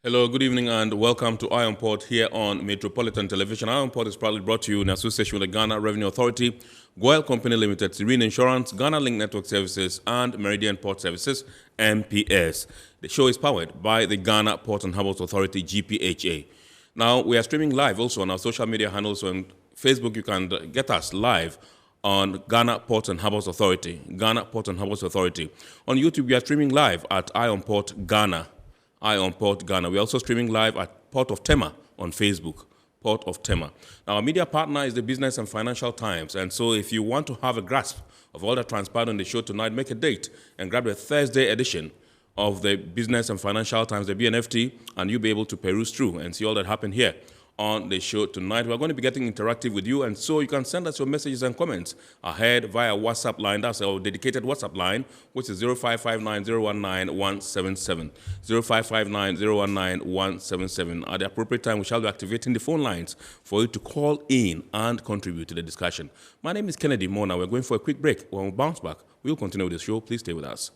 Hello, good evening, and welcome to NAMPORT here on Metropolitan Television. NAMPORT is proudly brought to you in association with the Ghana Revenue Authority, Goyle Company Limited, Serene Insurance, Ghana Link Network Services, and Meridian Port Services, MPS. The show is powered by the Ghana Port and Harbours Authority, GPHA. Now, we are streaming live also on our social media handles. On Facebook, you can get us live on Ghana Port and Harbours Authority, Ghana Port and Harbours Authority. On YouTube, we are streaming live at NAMPORT Ghana. NAMPORT Ghana. We're also streaming live at Port of Tema on Facebook, Port of Tema. Now, our media partner is the Business and Financial Times, and so if you want to have a grasp of all that transpired on the show tonight, make a date and grab the Thursday edition of the Business and Financial Times, the BNFT, and you'll be able to peruse through and see all that happened here on the show tonight. We're going to be getting interactive with you, and so you can send us your messages and comments ahead via WhatsApp line. That's our dedicated WhatsApp line, which is 0559-019-177. 0559-019-177. At the appropriate time, we shall be activating the phone lines for you to call in and contribute to the discussion. My name is Kennedy Mona. We're going for a quick break. When we bounce back, we'll continue with the show. Please stay with us.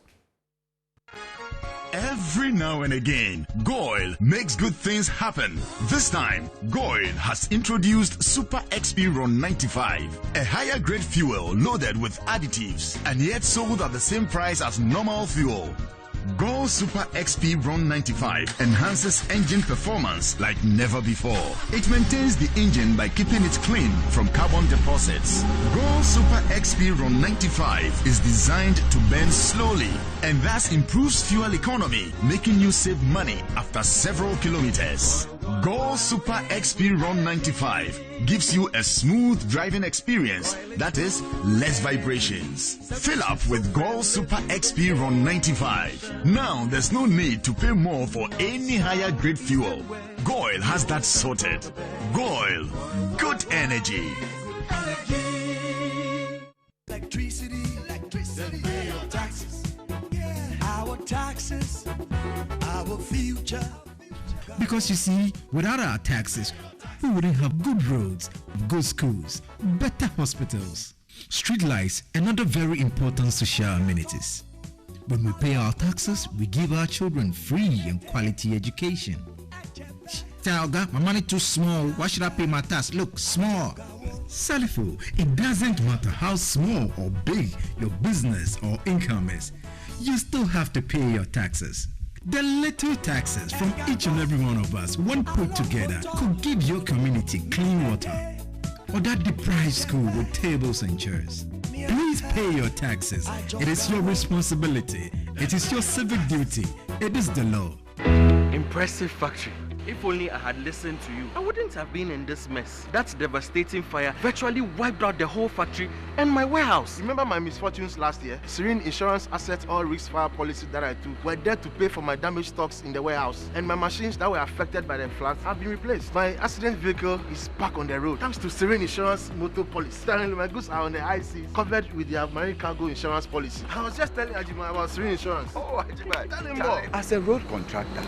Every now and again, Goyle makes good things happen. This time, Goyle has introduced Super XP Ron 95, a higher grade fuel loaded with additives and yet sold at the same price as normal fuel. Goyle Super XP Ron 95 enhances engine performance like never before. It maintains the engine by keeping it clean from carbon deposits. Goyle Super XP Ron 95 is designed to burn slowly and thus improves fuel economy, making you save money after several kilometers. Goyle Super XP Ron 95 gives you a smooth driving experience, that is, less vibrations. Fill up with Goyle Super XP Ron 95. Now there's no need to pay more for any higher grade fuel. Goyle has that sorted. Goyle, good energy. Electricity, pay your taxes. Our taxes, our future. Because you see, without our taxes, we wouldn't have good roads, good schools, better hospitals, street lights, and other very important social amenities. When we pay our taxes, we give our children free and quality education. Talga, my money too small. Why should I pay my tax? Look, small. Salifo, it doesn't matter how small or big your business or income is. You still have to pay your taxes. The little taxes from each and every one of us, when put together, could give your community clean water or that deprived school with tables and chairs. Please pay your taxes. It is your responsibility. It is your civic duty. It is the law. Impressive factory. If only I had listened to you, I wouldn't have been in this mess. That devastating fire virtually wiped out the whole factory and my warehouse. Remember my misfortunes last year? Serene Insurance Asset All Risk Fire policy that I took were there to pay for my damaged stocks in the warehouse, and my machines that were affected by the floods have been replaced. My accident vehicle is back on the road thanks to Serene Insurance motor policy. Currently, my goods are on the IC covered with their marine cargo insurance policy. I was just telling Ajima about Serene Insurance. Oh, Ajima, tell him more. As a road contractor,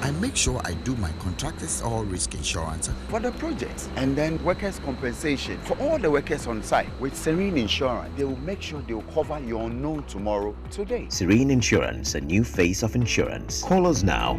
I make sure I do my contractors all risk insurance for the projects and then workers' compensation for all the workers on site. With Serene Insurance, they will make sure they will cover your unknown tomorrow today. Serene Insurance, a new face of insurance. Call us now.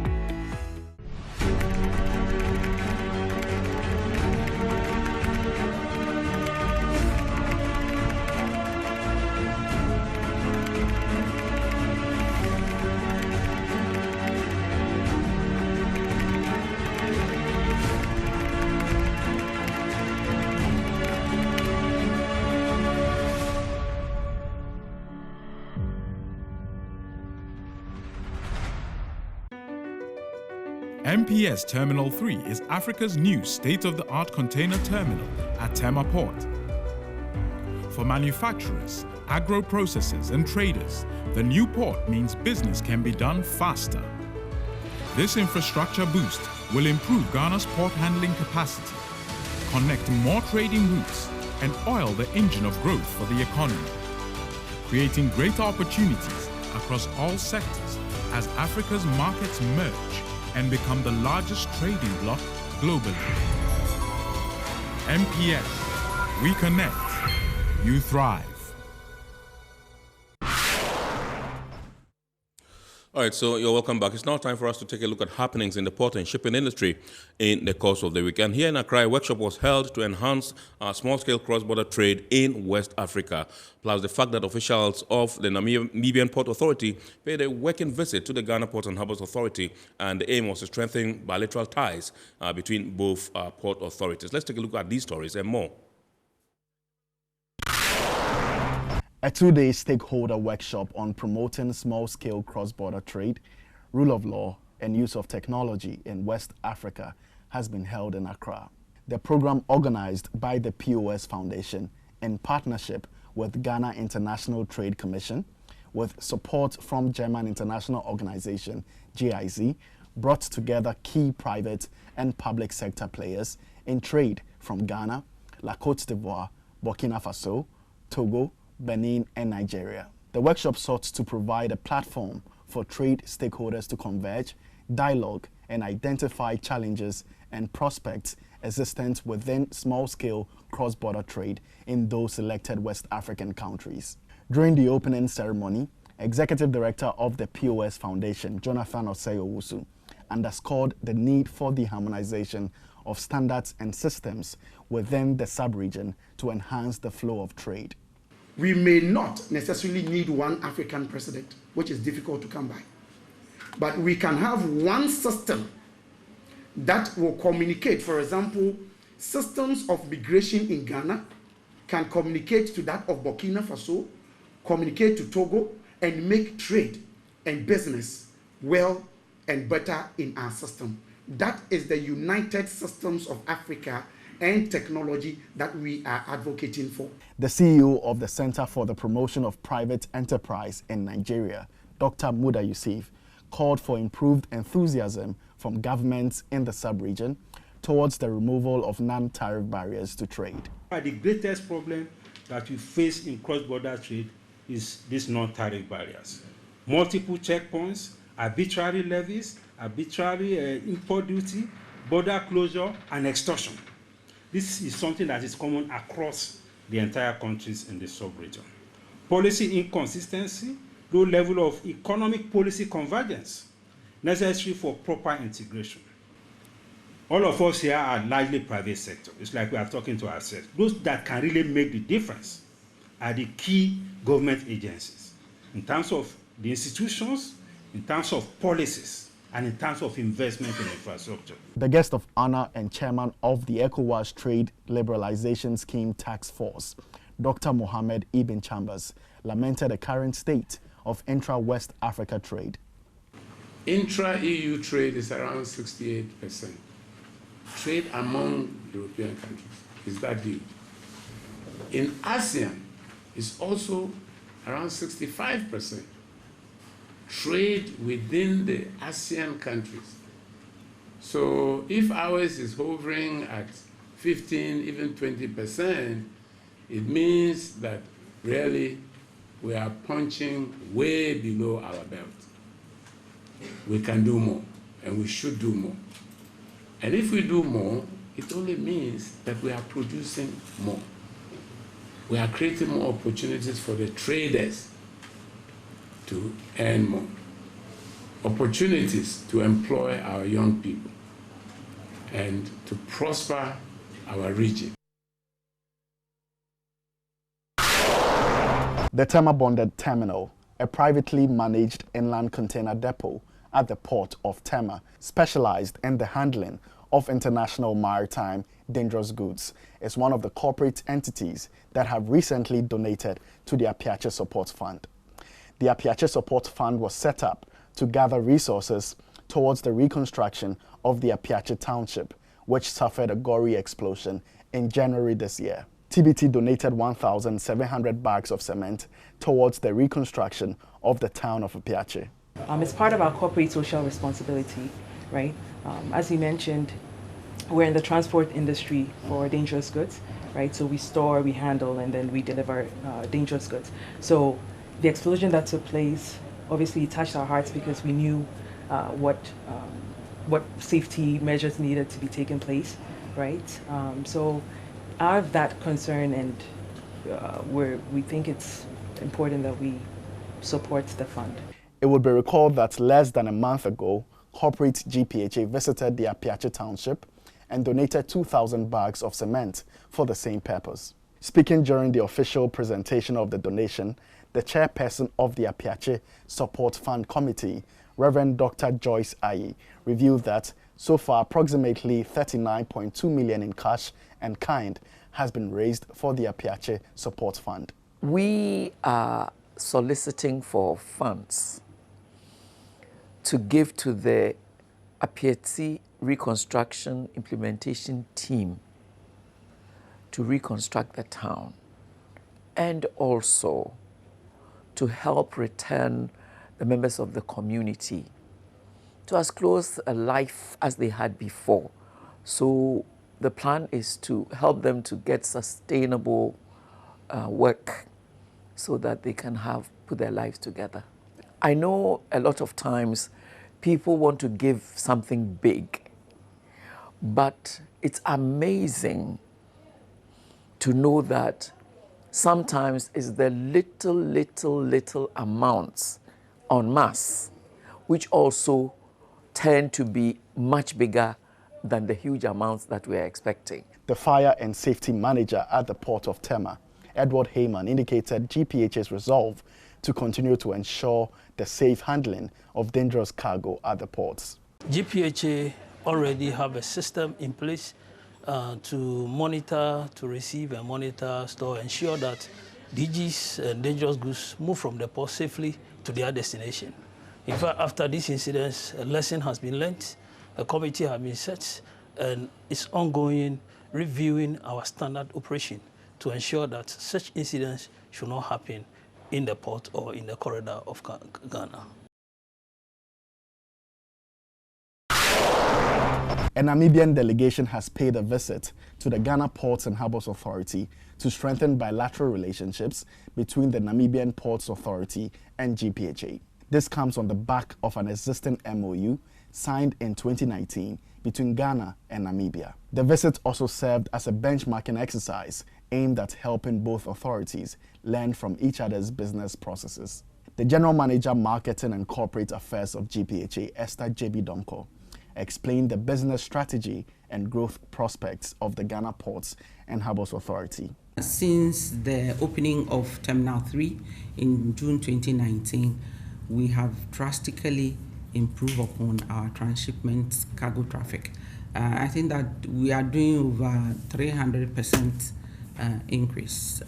Mps Terminal 3 is Africa's new state-of-the-art container terminal at Tema Port. For manufacturers, agro-processors and traders, the new port means business can be done faster. This infrastructure boost will improve Ghana's port handling capacity, connect more trading routes, and oil the engine of growth for the economy, creating greater opportunities across all sectors as Africa's markets merge and become the largest trading bloc globally. MPS, we connect, you thrive. All right, so you're welcome back. It's now time for us to take a look at happenings in the port and shipping industry in the course of the week. And here in Accra, a workshop was held to enhance small-scale cross-border trade in West Africa, plus the fact that officials of the Namibian Port Authority paid a working visit to the Ghana Port and Harbours Authority, and the aim was to strengthen bilateral ties between both port authorities. Let's take a look at these stories and more. A two-day stakeholder workshop on promoting small-scale cross-border trade, rule of law, and use of technology in West Africa has been held in Accra. The program, organized by the POS Foundation in partnership with Ghana International Trade Commission, with support from German international organization GIZ, brought together key private and public sector players in trade from Ghana, La Côte d'Ivoire, Burkina Faso, Togo, Benin, and Nigeria. The workshop sought to provide a platform for trade stakeholders to converge, dialogue, and identify challenges and prospects existent within small-scale cross-border trade in those selected West African countries. During the opening ceremony, Executive Director of the POS Foundation, Jonathan Osei-Owusu, underscored the need for the harmonization of standards and systems within the sub-region to enhance the flow of trade. We may not necessarily need one African president, which is difficult to come by. But we can have one system that will communicate. For example, systems of migration in Ghana can communicate to that of Burkina Faso, communicate to Togo, and make trade and business well and better in our system. That is the United Systems of Africa and technology that we are advocating for. The CEO of the Center for the Promotion of Private Enterprise in Nigeria, Dr. Muda Yusuf, called for improved enthusiasm from governments in the sub-region towards the removal of non-tariff barriers to trade. The greatest problem that we face in cross-border trade is these non-tariff barriers. Multiple checkpoints, arbitrary levies, arbitrary import duty, border closure, and extortion. This is something that is common across the entire countries in the sub-region. Policy inconsistency, low level of economic policy convergence, necessary for proper integration. All of us here are largely private sector. It's like we are talking to ourselves. Those that can really make the difference are the key government agencies in terms of the institutions, in terms of policies, and in terms of investment in infrastructure. The guest of honor and chairman of the ECOWAS Trade Liberalization Scheme Task Force, Dr. Mohammed Ibn Chambers, lamented the current state of intra-West Africa trade. Intra-EU trade is around 68%. Trade among European countries is that deep. In ASEAN, it's also around 65%. Trade within the ASEAN countries. So if ours is hovering at 15, even 20%, it means that really we are punching way below our belt. We can do more, and we should do more. And if we do more, it only means that we are producing more. We are creating more opportunities for the traders to earn more, opportunities to employ our young people, and to prosper our region. The Tema Bonded Terminal, a privately managed inland container depot at the port of Tema, specialized in the handling of international maritime dangerous goods, is one of the corporate entities that have recently donated to the APPIATSE Support Fund. The APPIATSE Support Fund was set up to gather resources towards the reconstruction of the APPIATSE Township, which suffered a gory explosion in January this year. TBT donated 1,700 bags of cement towards the reconstruction of the town of APPIATSE. It's part of our corporate social responsibility, right? As you mentioned, we're in the transport industry for dangerous goods, right? So we store, we handle, and then we deliver dangerous goods. So the explosion that took place obviously touched our hearts because we knew what safety measures needed to be taken place, right? So out of that concern, and we think it's important that we support the fund. It would be recalled that less than a month ago, corporate GPHA visited the APPIATSE township and donated 2,000 bags of cement for the same purpose. Speaking during the official presentation of the donation, the chairperson of the APPIATSE Support Fund Committee, Reverend Dr. Joyce Aye, revealed that so far approximately 39.2 million in cash and kind has been raised for the APPIATSE Support Fund. We are soliciting for funds to give to the APPIATSE Reconstruction Implementation Team to reconstruct the town, and also to help return the members of the community to as close a life as they had before. So the plan is to help them to get sustainable work so that they can put their lives together. I know a lot of times people want to give something big, but it's amazing to know that sometimes it's the little amounts en masse which also tend to be much bigger than the huge amounts that we are expecting. The fire and safety manager at the port of Tema, Edward Heyman, indicated GPHA's resolve to continue to ensure the safe handling of dangerous cargo at the ports. GPHA already have a system in place to monitor, to receive and monitor, store, ensure that DGs and dangerous goods move from the port safely to their destination. In fact, after these incidents, a lesson has been learned, a committee has been set, and it's ongoing reviewing our standard operation to ensure that such incidents should not happen in the port or in the corridor of Ghana. A Namibian delegation has paid a visit to the Ghana Ports and Harbours Authority to strengthen bilateral relationships between the Namibian Ports Authority and GPHA. This comes on the back of an existing MOU signed in 2019 between Ghana and Namibia. The visit also served as a benchmarking exercise aimed at helping both authorities learn from each other's business processes. The General Manager, Marketing and Corporate Affairs of GPHA, Esther J.B. Donko, explained the business strategy and growth prospects of the Ghana Ports and Harbours Authority. Since the opening of Terminal 3 in June 2019, we have drastically improved upon our transshipment cargo traffic. I think that we are doing over 300% increase.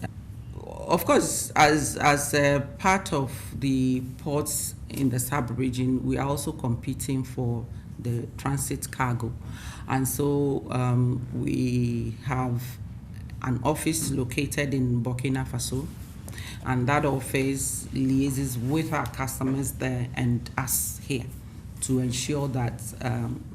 Of course, as a part of the ports in the sub-region, we are also competing for the transit cargo. And so we have an office located in Burkina Faso, and that office liaises with our customers there and us here to ensure that,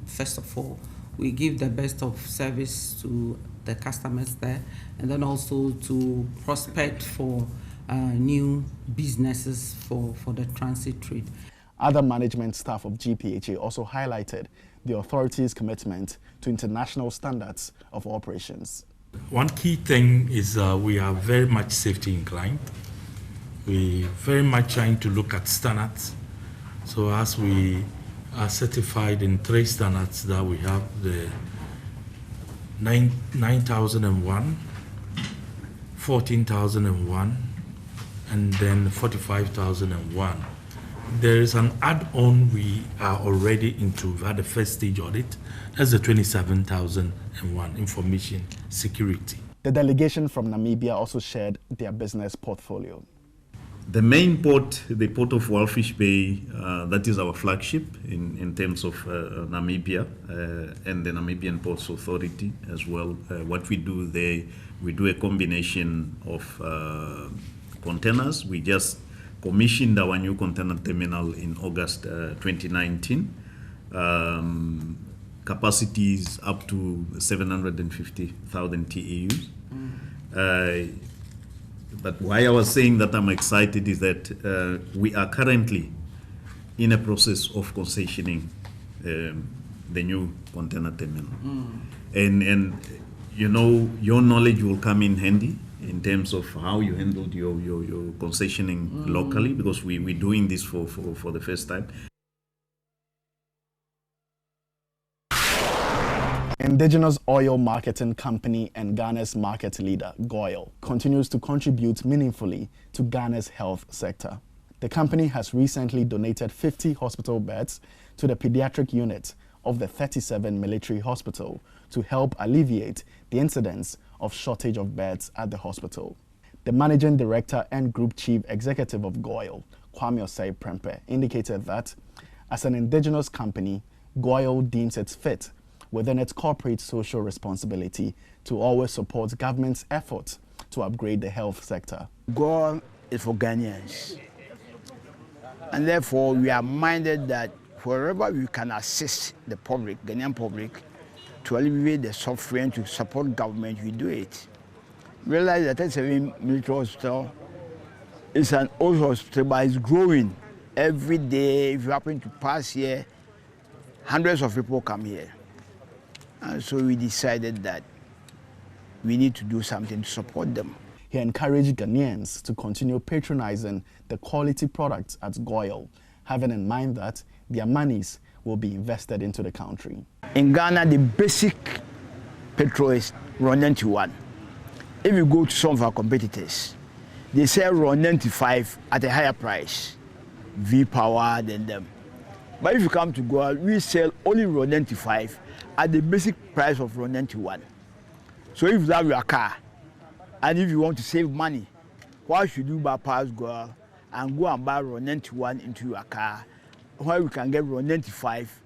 first of all, we give the best of service to the customers there, and then also to prospect for new businesses for the transit trade. Other management staff of GPHA also highlighted the authority's commitment to international standards of operations. One key thing is we are very much safety inclined. We very much trying to look at standards. So as we are certified in 3 standards that we have, the 9001, 14,001, and then 45,001. There is an add-on we are already into. We've had the first stage audit. That's the 27,001, information security. The delegation from Namibia also shared their business portfolio. The main port, the port of Walfish Bay, that is our flagship in terms of Namibia and the Namibian Ports Authority as well. What we do there, we do a combination of containers. We just commissioned our new container terminal in August 2019. Capacities up to 750,000 TEUs. But why I was saying that I'm excited is that we are currently in a process of concessioning the new container terminal. And you know, your knowledge will come in handy in terms of how you handled your concessioning locally, because we're doing this for the first time. Indigenous oil marketing company and Ghana's market leader, GOIL, continues to contribute meaningfully to Ghana's health sector. The company has recently donated 50 hospital beds to the pediatric unit of the 37 military hospital to help alleviate the incidence of shortage of beds at the hospital. The managing director and group chief executive of GOIL, Kwame Osei Prempe, indicated that as an indigenous company, GOIL deems it fit within its corporate social responsibility to always support government's efforts to upgrade the health sector. GOIL is for Ghanaians, and therefore we are minded that wherever we can assist the public, Ghanaian public, to alleviate the suffering, to support government, we do it. Realize that 37 military hospital is an old hospital, but it's growing every day. If you happen to pass here, hundreds of people come here. And so we decided that we need to do something to support them. He encouraged Ghanaians to continue patronizing the quality products at GOIL, having in mind that their monies will be invested into the country. In Ghana, the basic petrol is RON 91. If you go to some of our competitors, they sell RON 95 at a higher price, V-Power than them. But if you come to GOIL, we sell only RON 95 at the basic price of RON 91. So if you have your car, and if you want to save money, why should you bypass GOIL and go and buy RON 91 into your car, where we can get RON 95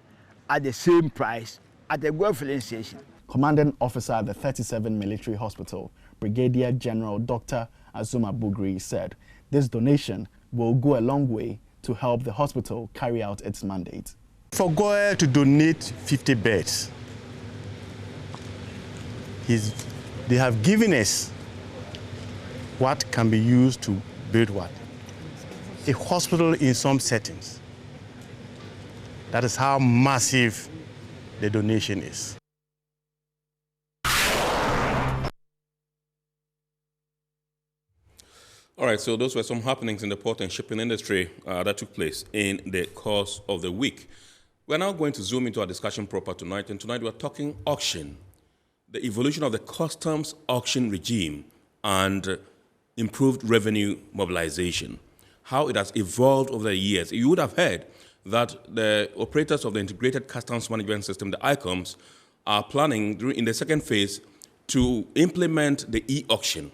at the same price at the GOIL filling station? Commanding officer at the 37 military hospital, Brigadier General Dr. Azuma Bugri, said this donation will go a long way to help the hospital carry out its mandate. For GOIL to donate 50 beds, they have given us what can be used to build what? A hospital in some settings. That is how massive the donation is. All right, so those were some happenings in the port and shipping industry that took place in the course of the week. We're now going to zoom into our discussion proper tonight, and tonight we're talking auction, the evolution of the customs auction regime and improved revenue mobilization, how it has evolved over the years. You would have heard that the operators of the Integrated Customs Management System, the ICOMS, are planning in the second phase to implement the e-auction.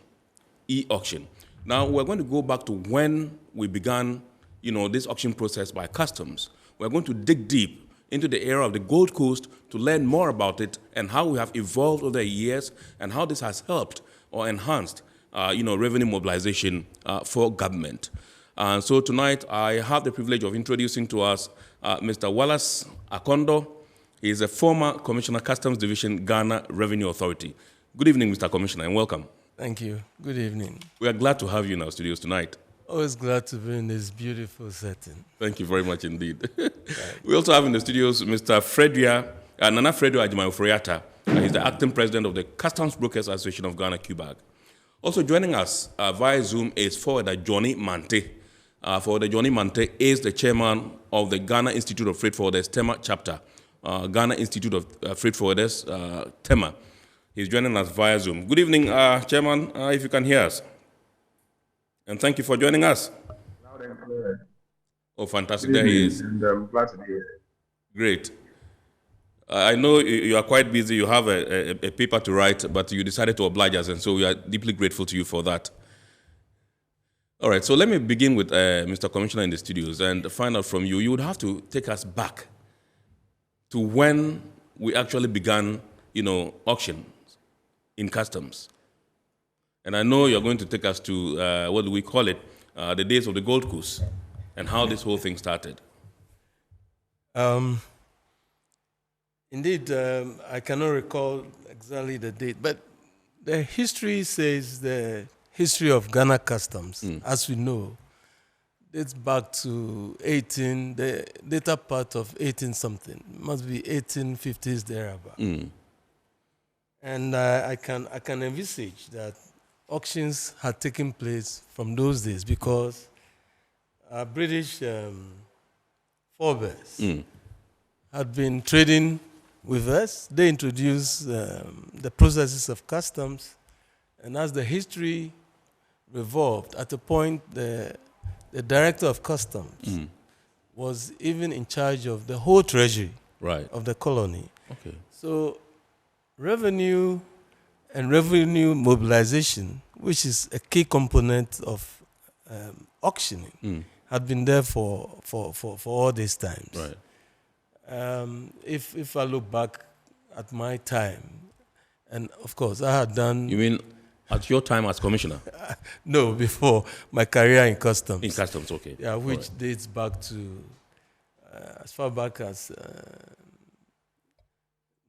Now, we're going to go back to when we began, this auction process by customs. We're going to dig deep into the era of the Gold Coast to learn more about it and how we have evolved over the years and how this has helped or enhanced, revenue mobilization for government. So tonight, I have the privilege of introducing to us Mr. Wallace Akondo. He is a former Commissioner, Customs Division, Ghana Revenue Authority. Good evening, Mr. Commissioner, and welcome. Thank you. Good evening. We are glad to have you in our studios tonight. Always glad to be in this beautiful setting. Thank you very much indeed. We also have in the studios Mr. Nana Fredua Ajimayo-Furiata. He's the acting president of the Customs Brokers Association of Ghana, QBAG. Also joining us via Zoom is Forwarder Johnny Mante. Forwarder Johnny Mante is the chairman of the Ghana Institute of Freight Forwarders, Tema chapter. Ghana Institute of Freight Forwarders, Tema. He's joining us via Zoom. Good evening, Chairman, if you can hear us. And thank you for joining us. Loud and clear. Oh, fantastic. There he is. And I'm glad to be here. Great. I know you are quite busy. You have a paper to write, but you decided to oblige us, and so we are deeply grateful to you for that. All right, so let me begin with Mr. Commissioner in the studios and find out from you. You would have to take us back to when we actually began, auction in customs. And I know you're going to take us to, what do we call it, the days of the Gold Coast and how this whole thing started. Indeed, I cannot recall exactly the date, but the history says the history of Ghana customs, as we know, dates back to the later part of 18-something. It must be 1850s thereabout. And I can envisage that auctions had taken place from those days because our British forebears had been trading with us. They introduced the processes of customs, and as the history revolved, at a point the director of customs was even in charge of the whole treasury of the colony. Okay. So revenue and revenue mobilization, which is a key component of auctioning, had been there for all these times. Right. If I look back at my time, and of course I had done... You mean at your time as commissioner? No, before my career in customs. In customs, okay. Yeah, which dates back to as far back as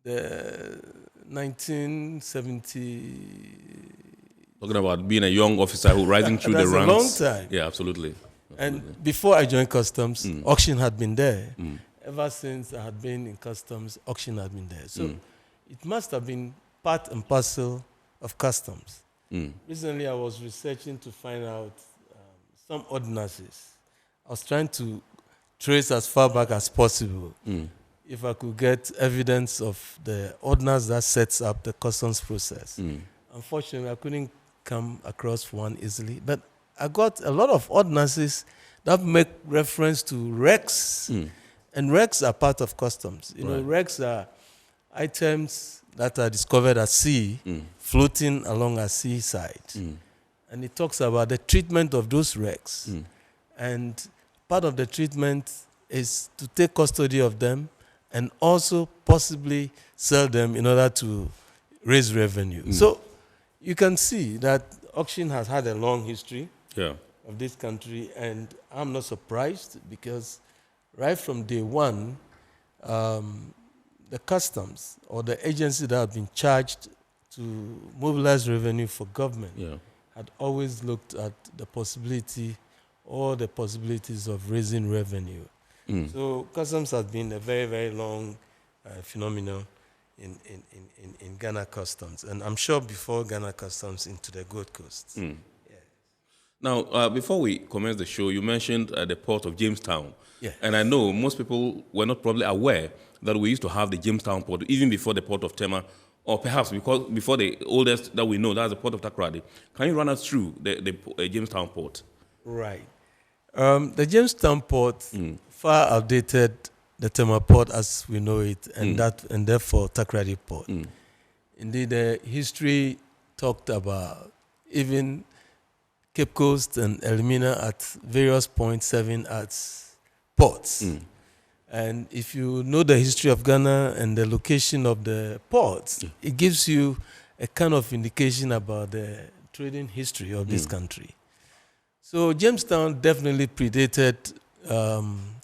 the 1970. Talking about being a young officer who rising through the ranks. That's a long time. Yeah, absolutely. And before I joined customs, auction had been there. Ever since I had been in customs, auction had been there. So it must have been part and parcel of customs. Recently, I was researching to find out some ordinances. I was trying to trace as far back as possible if I could get evidence of the ordinance that sets up the customs process. Unfortunately, I couldn't come across one easily, but I got a lot of ordinances that make reference to recs, and recs are part of customs. You know, recs are items that are discovered at sea, floating along a seaside. And it talks about the treatment of those wrecks. And part of the treatment is to take custody of them and also possibly sell them in order to raise revenue. So you can see that auction has had a long history of this country, and I'm not surprised because right from day one, the customs or the agency that have been charged to mobilize revenue for government had always looked at the possibility or the possibilities of raising revenue. So customs has been a very, very long phenomenon in Ghana customs, and I'm sure before Ghana customs into the Gold Coast. Now, before we commence the show, you mentioned the port of Jamestown. Yes. And I know most people were not probably aware that we used to have the Jamestown Port, even before the port of Tema, or perhaps because before the oldest that we know, that's the port of Takoradi. Can you run us through the Jamestown Port? Right. The Jamestown Port far outdated the Tema Port as we know it, and and therefore Takoradi Port. Indeed, the history talked about even Cape Coast and Elmina at various points serving as ports. And if you know the history of Ghana and the location of the ports, it gives you a kind of indication about the trading history of this country. So Jamestown definitely predated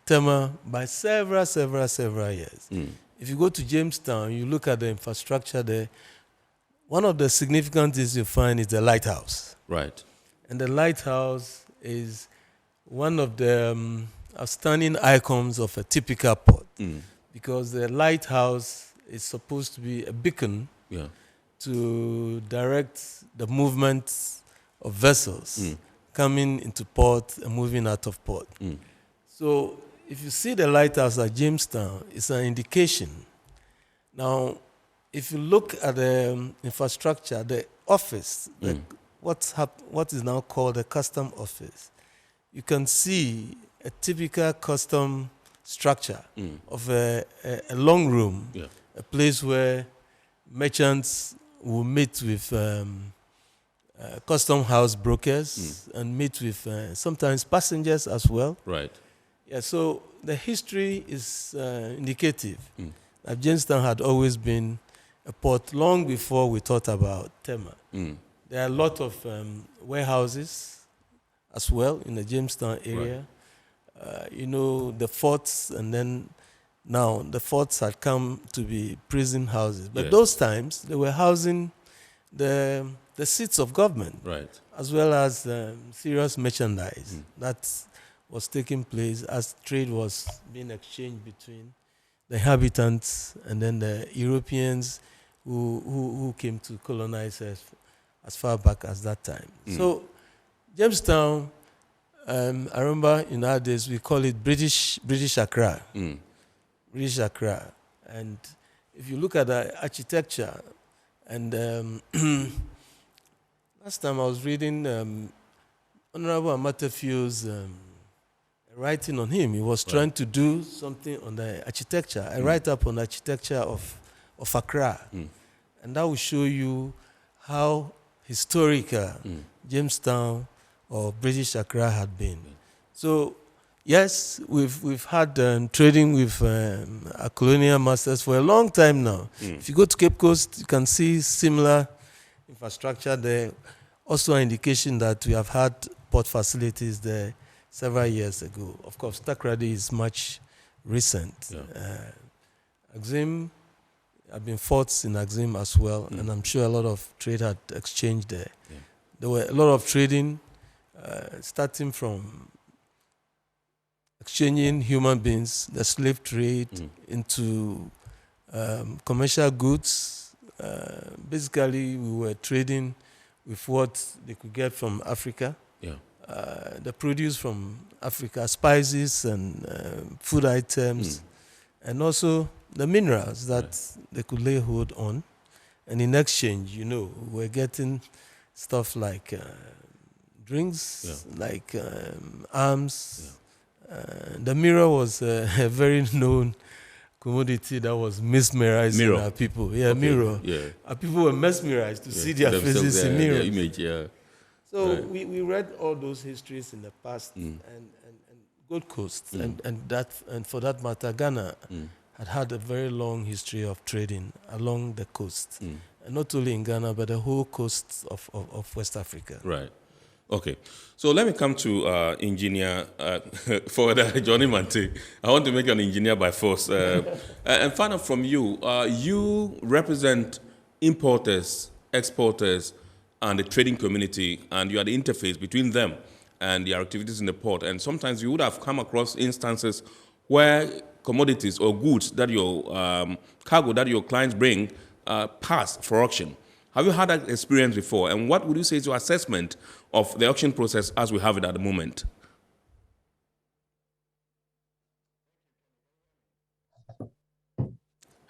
Tema by several years. If you go to Jamestown, you look at the infrastructure there, one of the significant things you find is the lighthouse. Right. And the lighthouse is one of the outstanding icons of a typical port, because the lighthouse is supposed to be a beacon to direct the movement of vessels coming into port and moving out of port. So if you see the lighthouse at Jamestown, it's an indication. Now, if you look at the infrastructure, the office, what is now called the custom office, you can see a typical custom structure of a long room, a place where merchants will meet with custom house brokers and meet with sometimes passengers as well. Right. Yeah, so the history is indicative that Jamestown had always been a port long before we thought about Tema. There are a lot of warehouses as well in the Jamestown area. You know, the forts, and then now the forts had come to be prison houses. But those times, they were housing the seats of government, as well as serious merchandise that was taking place as trade was being exchanged between the inhabitants and then the Europeans who came to colonize us as far back as that time. So Jamestown, I remember in our days we call it British Accra. British Accra. And if you look at the architecture, and last time I was reading Honorable Amatefio's writing on him. He was trying to do something on the architecture. I write up on the architecture of Accra. And that will show you how historical Jamestown or British Accra had been. So yes, we've had trading with our colonial masters for a long time now. If you go to Cape Coast, you can see similar infrastructure there. Also an indication that we have had port facilities there several years ago. Of course, Takoradi is much recent. Axim, I've been forts in Axim as well, and I'm sure a lot of trade had exchanged there. There were a lot of trading, starting from exchanging human beings, the slave trade, into commercial goods. Basically, we were trading with what they could get from Africa. The produce from Africa, spices and food items, and also the minerals that they could lay hold on. And in exchange, we're getting stuff like drinks, like arms. The mirror was a very known commodity that was mesmerizing our people. Mirror. Our people were mesmerized to see their faces in mirrors. Their image, So we read all those histories in the past, and Gold Coast, and for that matter, Ghana had a very long history of trading along the coast, and not only in Ghana but the whole coast of West Africa. Right. Okay. So let me come to engineer Forwarder Johnny Mante. I want to make you an engineer by force, and find out from you. You represent importers, exporters, and the trading community, and you are the interface between them and their activities in the port. And sometimes you would have come across instances where commodities or goods that your cargo that your clients bring pass for auction. Have you had that experience before? And what would you say is your assessment of the auction process as we have it at the moment?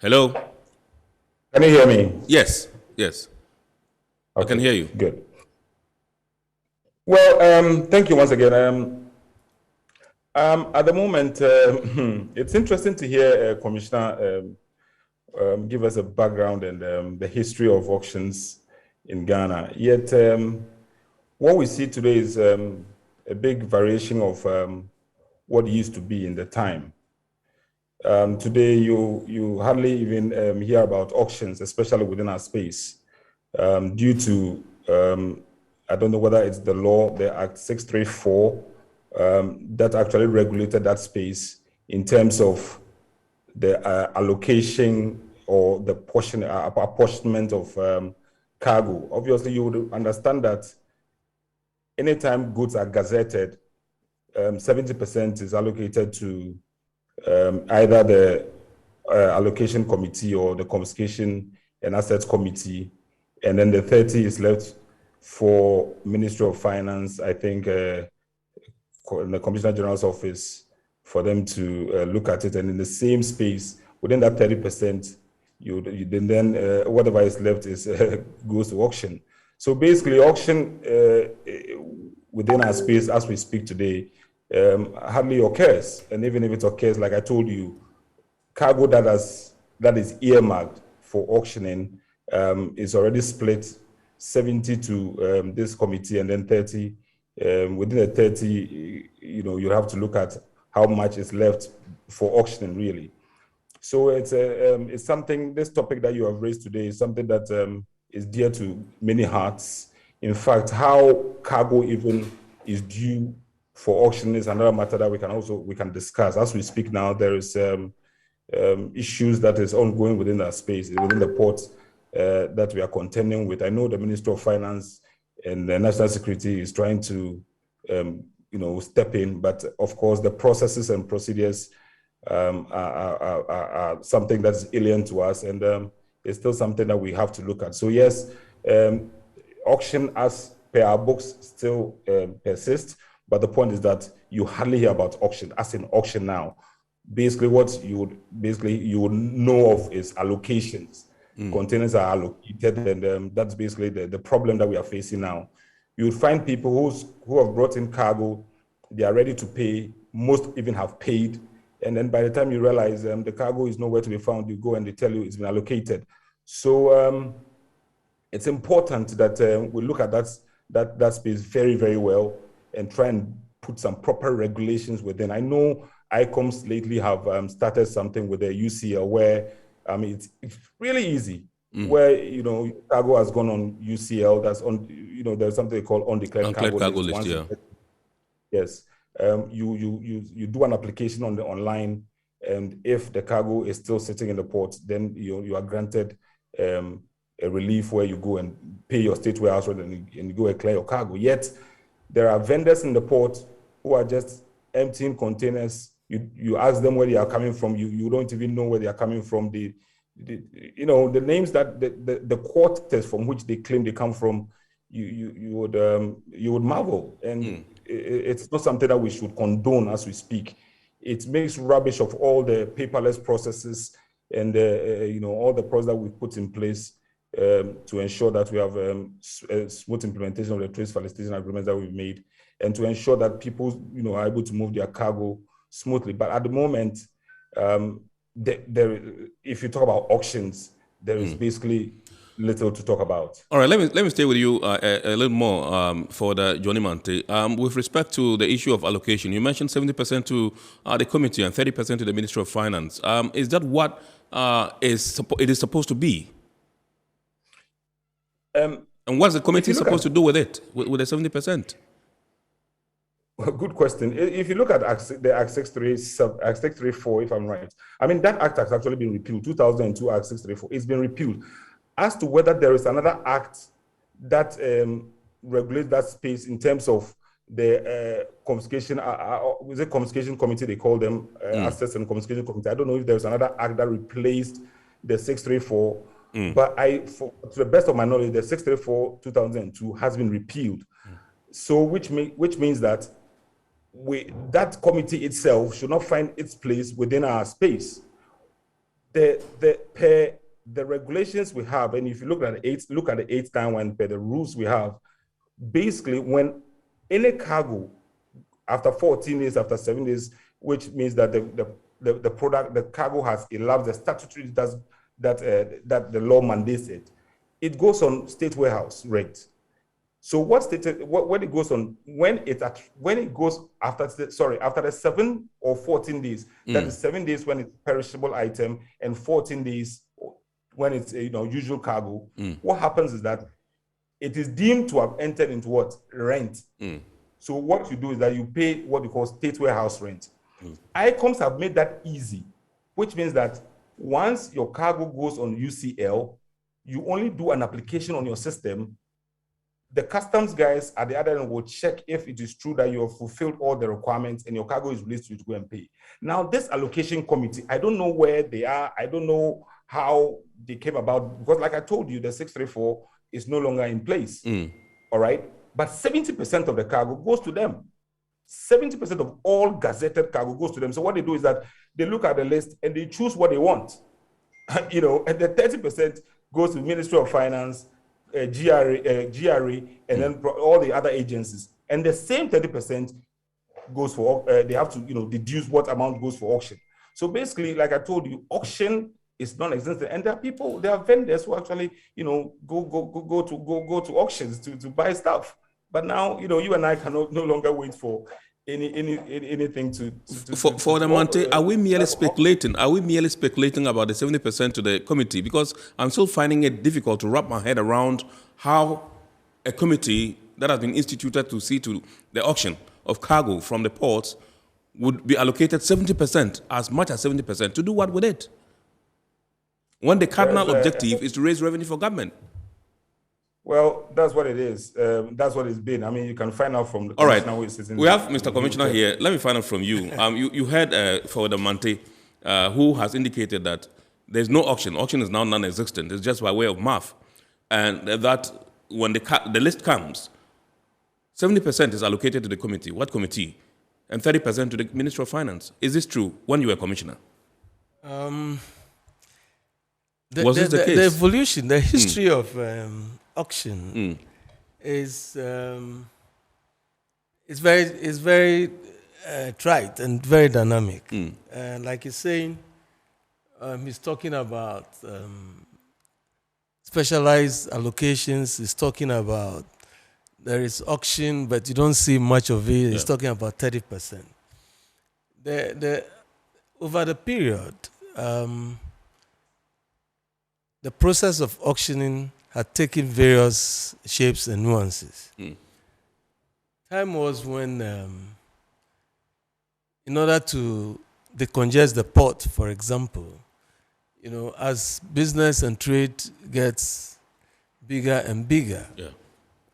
Hello? Can you hear me? Yes. Okay. I can hear you. Good. Well, thank you once again. At the moment, it's interesting to hear Commissioner give us a background and the history of auctions in Ghana. Yet, what we see today is a big variation of what used to be in the time. Today, you hardly even hear about auctions, especially within our space, due to, I don't know whether it's the law, the Act 634, that actually regulated that space in terms of the allocation or the apportionment of cargo. Obviously, you would understand that anytime goods are gazetted, 70% is allocated to either the allocation committee or the confiscation and assets committee, and then the 30 is left for Ministry of Finance, I think, the Commissioner General's office, for them to look at it. And in the same space, within that 30%, then whatever is left is goes to auction. So basically, auction within our space, as we speak today, hardly occurs. And even if it occurs, like I told you, cargo that is earmarked for auctioning is already split 70 to this committee, and then 30. Within the 30, you have to look at how much is left for auctioning, really. So it's something, this topic that you have raised today is something that is dear to many hearts. In fact, how cargo even is due for auction is another matter that we can discuss. As we speak now, there is issues that is ongoing within that space, within the port that we are contending with. I know the Minister of Finance and the National Security is trying to step in, but of course the processes and procedures are something that's alien to us, and it's still something that we have to look at. So yes, auction as per our books still persists, but the point is that you hardly hear about auction as in auction now. Basically, what you would know of is allocations. Containers are allocated, and that's basically the problem that we are facing now. You would find people who have brought in cargo, they are ready to pay, most even have paid, and then by the time you realize the cargo is nowhere to be found, you go and they tell you it's been allocated. So it's important that we look at that space very, very well and try and put some proper regulations within. I know ICOMs lately have started something with the UCL where it's really easy. Where cargo has gone on UCL, that's on there's something they call undeclared cargo list. Yeah. Yes, you do an application on the online, and if the cargo is still sitting in the port, then you are granted a relief where you go and pay your state warehouse rent and you go and clear your cargo. Yet there are vendors in the port who are just emptying containers. You ask them where they are coming from. You don't even know where they are coming from. The names that the quarters from which they claim they come from, you would marvel, and it's not something that we should condone as we speak. It makes rubbish of all the paperless processes and all the process that we put in place to ensure that we have a smooth implementation of the trade facilitation agreements that we've made, and to ensure that people are able to move their cargo smoothly. But at the moment, if you talk about auctions, there is basically little to talk about. All right, let me stay with you a little more for the Johnny Mante. With respect to the issue of allocation, you mentioned 70% to the committee and 30% to the Ministry of Finance. Is that what it is supposed to be? And what's the committee supposed to do with it, with the 70%? Well, good question. If you look at the Act 634, if I'm right, I mean, that act has actually been repealed. 2002 Act 634, it's been repealed. As to whether there is another act that regulates that space in terms of the confiscation, is it confiscation committee, they call them, assets and confiscation committee. I don't know if there's another act that replaced the 634, but to the best of my knowledge, the 634 2002 has been repealed. So which means that that committee itself should not find its place within our space. The regulations we have, and if you look at the 891 per the rules we have, basically when any cargo after 14 days, after 7 days, which means that the cargo has elapsed the statutory that the law mandates it goes on state warehouse rate. So when it goes after the 7 or 14 days, that is 7 days when it's perishable item and 14 days when it's usual cargo. What happens is that it is deemed to have entered into what? Rent. So what you do is that you pay what you call state warehouse rent. ICOMs have made that easy, which means that once your cargo goes on UCL, you only do an application on your system. The customs guys at the other end will check if it is true that you have fulfilled all the requirements and your cargo is released to you to go and pay. Now, this allocation committee, I don't know where they are. I don't know how they came about, because like I told you, the 634 is no longer in place. All right? But 70% of the cargo goes to them. 70% of all gazetted cargo goes to them. So what they do is that they look at the list and they choose what they want. And the 30% goes to the Ministry of Finance, GRA, and then all the other agencies. And the same 30% goes for, they have to, deduce what amount goes for auction. So basically, like I told you, auction is non-existent. And there are vendors who actually, go to auctions to buy stuff. But now, you and I can no longer wait for anything for the Monte. Are we merely speculating? Are we merely speculating about the 70% to the committee? Because I'm still finding it difficult to wrap my head around how a committee that has been instituted to see to the auction of cargo from the ports would be allocated 70%, as much as 70%, to do what with it? When the cardinal objective is to raise revenue for government. Well, that's what it is. That's what it's been. I mean, you can find out from the commissioner who is sitting. We have Mr. Commissioner here. Let me find out from you. You heard for the Mante, who has indicated that there's no auction. Auction is now non-existent. It's just by way of math. And that when the list comes, 70% is allocated to the committee. What committee? And 30% to the Ministry of Finance. Is this true when you were commissioner? Was this the case? The evolution, the history of auction is very trite and very dynamic. And like he's saying, he's talking about specialized allocations. He's talking about there is auction, but you don't see much of it. He's talking about 30%. Over the period, the process of auctioning had taken various shapes and nuances. Time was when, in order to decongest the port, for example, as business and trade gets bigger and bigger,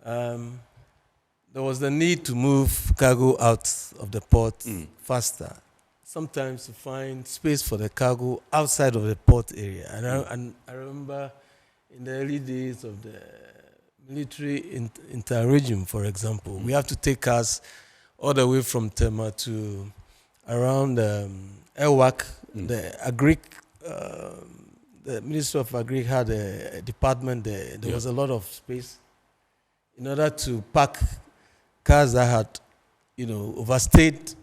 there was the need to move cargo out of the port faster. Sometimes to find space for the cargo outside of the port area. And I remember in the early days of the military interregnum, for example, we have to take cars all the way from Tema to around Elwak. The Ministry of Agric had a department there. There was a lot of space in order to park cars that had, overstayed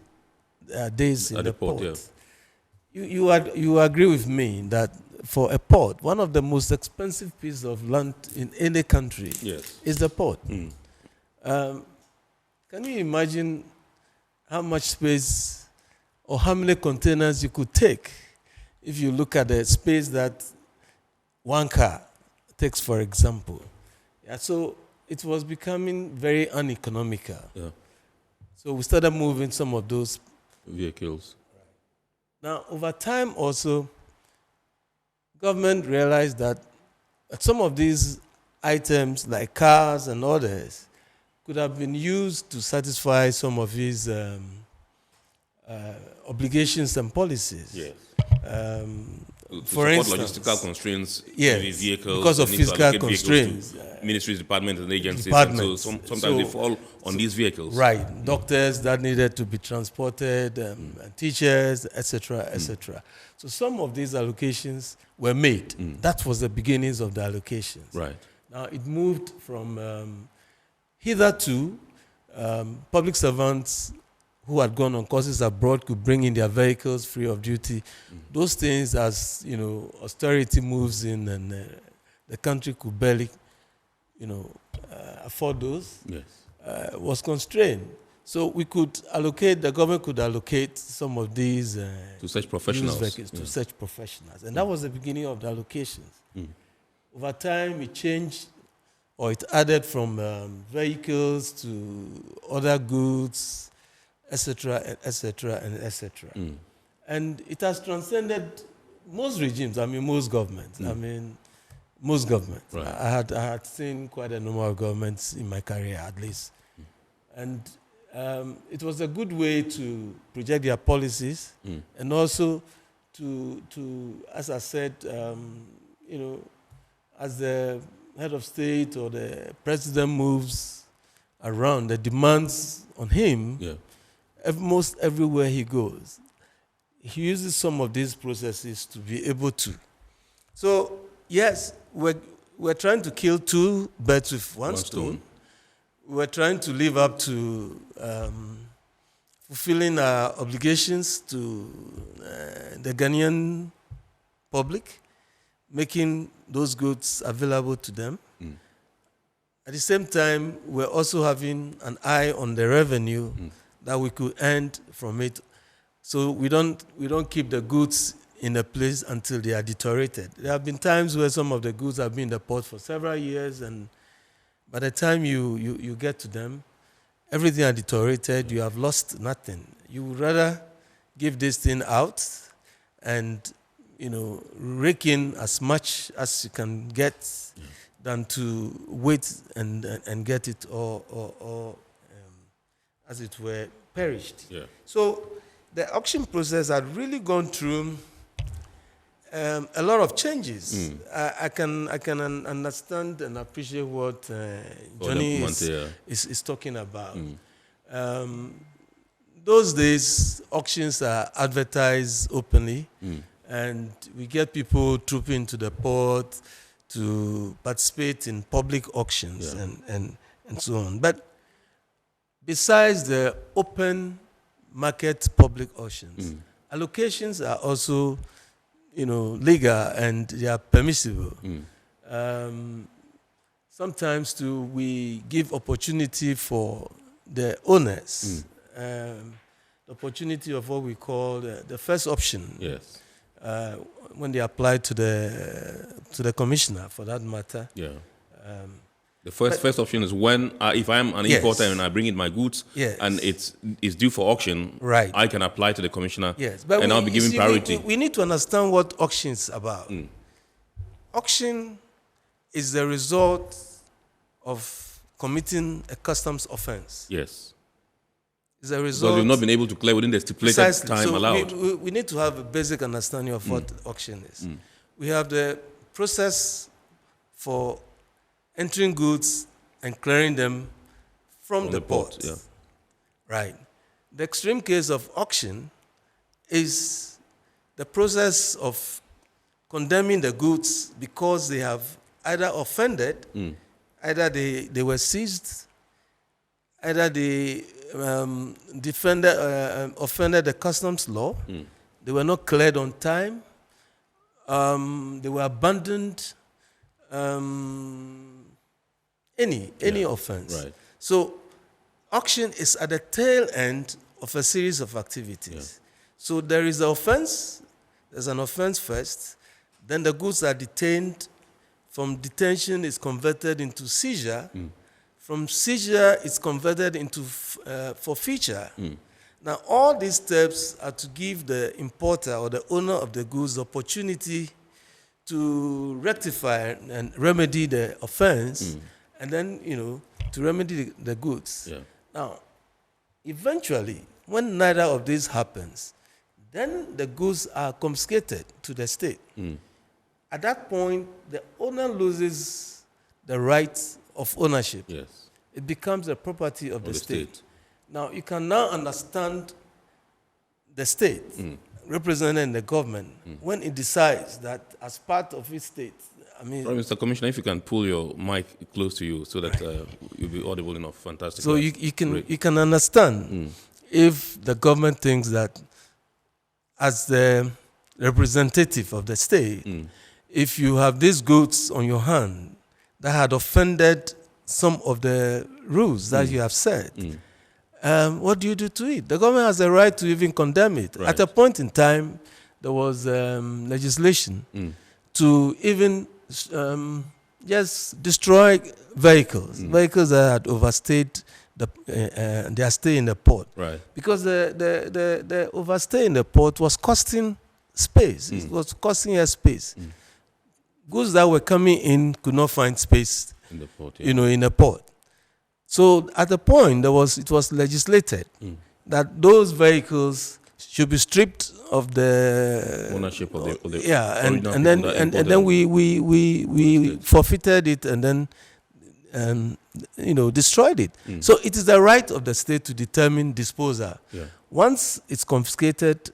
days in the port. You agree with me that for a port, one of the most expensive pieces of land in any country is the port. Can you imagine how much space or how many containers you could take if you look at the space that one car takes, for example? So it was becoming very uneconomical. So we started moving some of those vehicles. Now, over time also, government realized that some of these items, like cars and others, could have been used to satisfy some of these obligations and policies. For instance, logistical constraints, vehicles, because of physical constraints, ministries, departments, and agencies. And so sometimes they fall on these vehicles. Right, doctors that needed to be transported, teachers, etc., etc. So some of these allocations were made. That was the beginnings of the allocations. Right. Now it moved from hitherto public servants who had gone on courses abroad could bring in their vehicles free of duty. Those things, as austerity moves in and the country could barely, afford those, was constrained. So we could allocate, the government could allocate some of these to such professionals. To such professionals. And that was the beginning of the allocations. Over time, it changed, or it added from vehicles to other goods, etc., etc., and etc. And it has transcended most regimes. Most governments. Most governments. Right. I had seen quite a number of governments in my career, at least, and it was a good way to project their policies, and also to, as I said, as the head of state or the president moves around, the demands on him. Most everywhere he goes, he uses some of these processes to be able to. So, yes, we're trying to kill two birds with one stone. We're trying to live up to fulfilling our obligations to the Ghanaian public, making those goods available to them. At the same time, we're also having an eye on the revenue that we could earn from it, so we don't keep the goods in a place until they are deteriorated. There have been times where some of the goods have been in the port for several years, and by the time you get to them, everything are deteriorated. You have lost nothing. You would rather give this thing out and rake in as much as you can get than to wait and get it or as it were, perished. So the auction process had really gone through a lot of changes. I can understand and appreciate what Johnny is talking about. Those days, auctions are advertised openly, and we get people trooping to the port to participate in public auctions and so on. But besides the open market public auctions, allocations are also, legal and they are permissible. Sometimes too, we give opportunity for the owners, the opportunity of what we call the first option. Yes. When they apply to the commissioner, for that matter. Yeah. The first option is when, if I'm an importer and I bring in my goods and it's due for auction, I can apply to the commissioner and I'll be given priority. We need to understand what auction is about. Auction is the result of committing a customs offense. Yes. It's a result. Because we've not been able to clear within the stipulated time allowed. We need to have a basic understanding of what auction is. We have the process for entering goods and clearing them from the port. Right. The extreme case of auction is the process of condemning the goods because they have either offended, either they were seized, either they offended the customs law, they were not cleared on time, they were abandoned, any offense. Right. So auction is at the tail end of a series of activities. So there is the offense, there's an offense first, then the goods are detained, from detention is converted into seizure, from seizure it's converted into forfeiture. Now all these steps are to give the importer or the owner of the goods the opportunity to rectify and remedy the offense, and then, to remedy the goods. Now, eventually, when neither of these happens, then the goods are confiscated to the state. At that point, the owner loses the right of ownership. It becomes the property of the state. Now, you can now understand the state, representing the government, when it decides that as part of its state, Mr. Commissioner, if you can pull your mic close to you so that you'll be audible enough. Fantastic. So you can understand if the government thinks that as the representative of the state, if you have these goods on your hand that had offended some of the rules that you have set, what do you do to it? The government has the right to even condemn it. At a point in time, there was legislation to even just destroy vehicles, vehicles that had overstayed their stay in the port. Because the overstay in the port was costing space. It was costing us space. Goods that were coming in could not find space in the port. In the port. So at the point it was legislated that those vehicles should be stripped of the ownership of the and then we forfeited it and then destroyed it. So it is the right of the state to determine disposal. Once it's confiscated,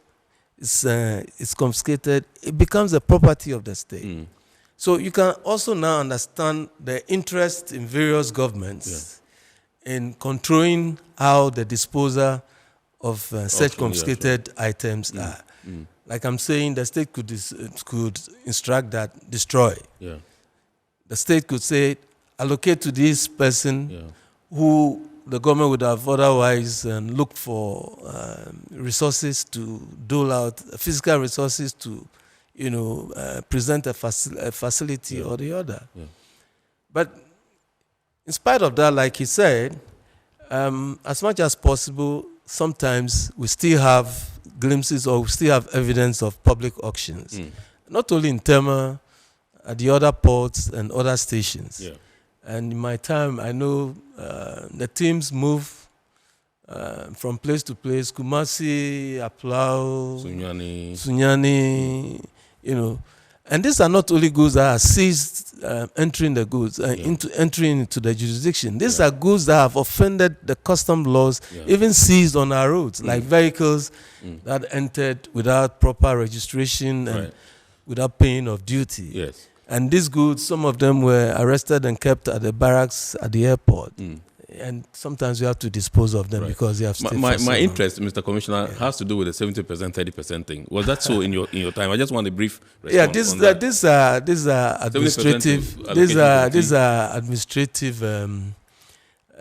it becomes the property of the state. So you can also now understand the interest in various governments in controlling how the disposal of such confiscated items are. Like I'm saying, the state could instruct that destroy. The state could say allocate to this person who the government would have otherwise looked for resources to dole out, physical resources to present a facility or the other. But in spite of that, like he said, as much as possible, sometimes we still have glimpses or we still have evidence of public auctions. Not only in Tema, at the other ports and other stations. And in my time, I know the teams move from place to place. Kumasi, Aplau, Sunyani, you know. And these are not only goods that are seized entering the goods, entering into the jurisdiction. These are goods that have offended the custom laws, even seized on our roads, like vehicles that entered without proper registration and without paying of duty. Yes. And these goods, some of them were arrested and kept at the barracks at the airport. And sometimes you have to dispose of them because they have stayed my interest, Mr. Commissioner, has to do with the 70%, 30% thing. Was that so in your time? I just want a brief response. Yeah, these are administrative. These are administrative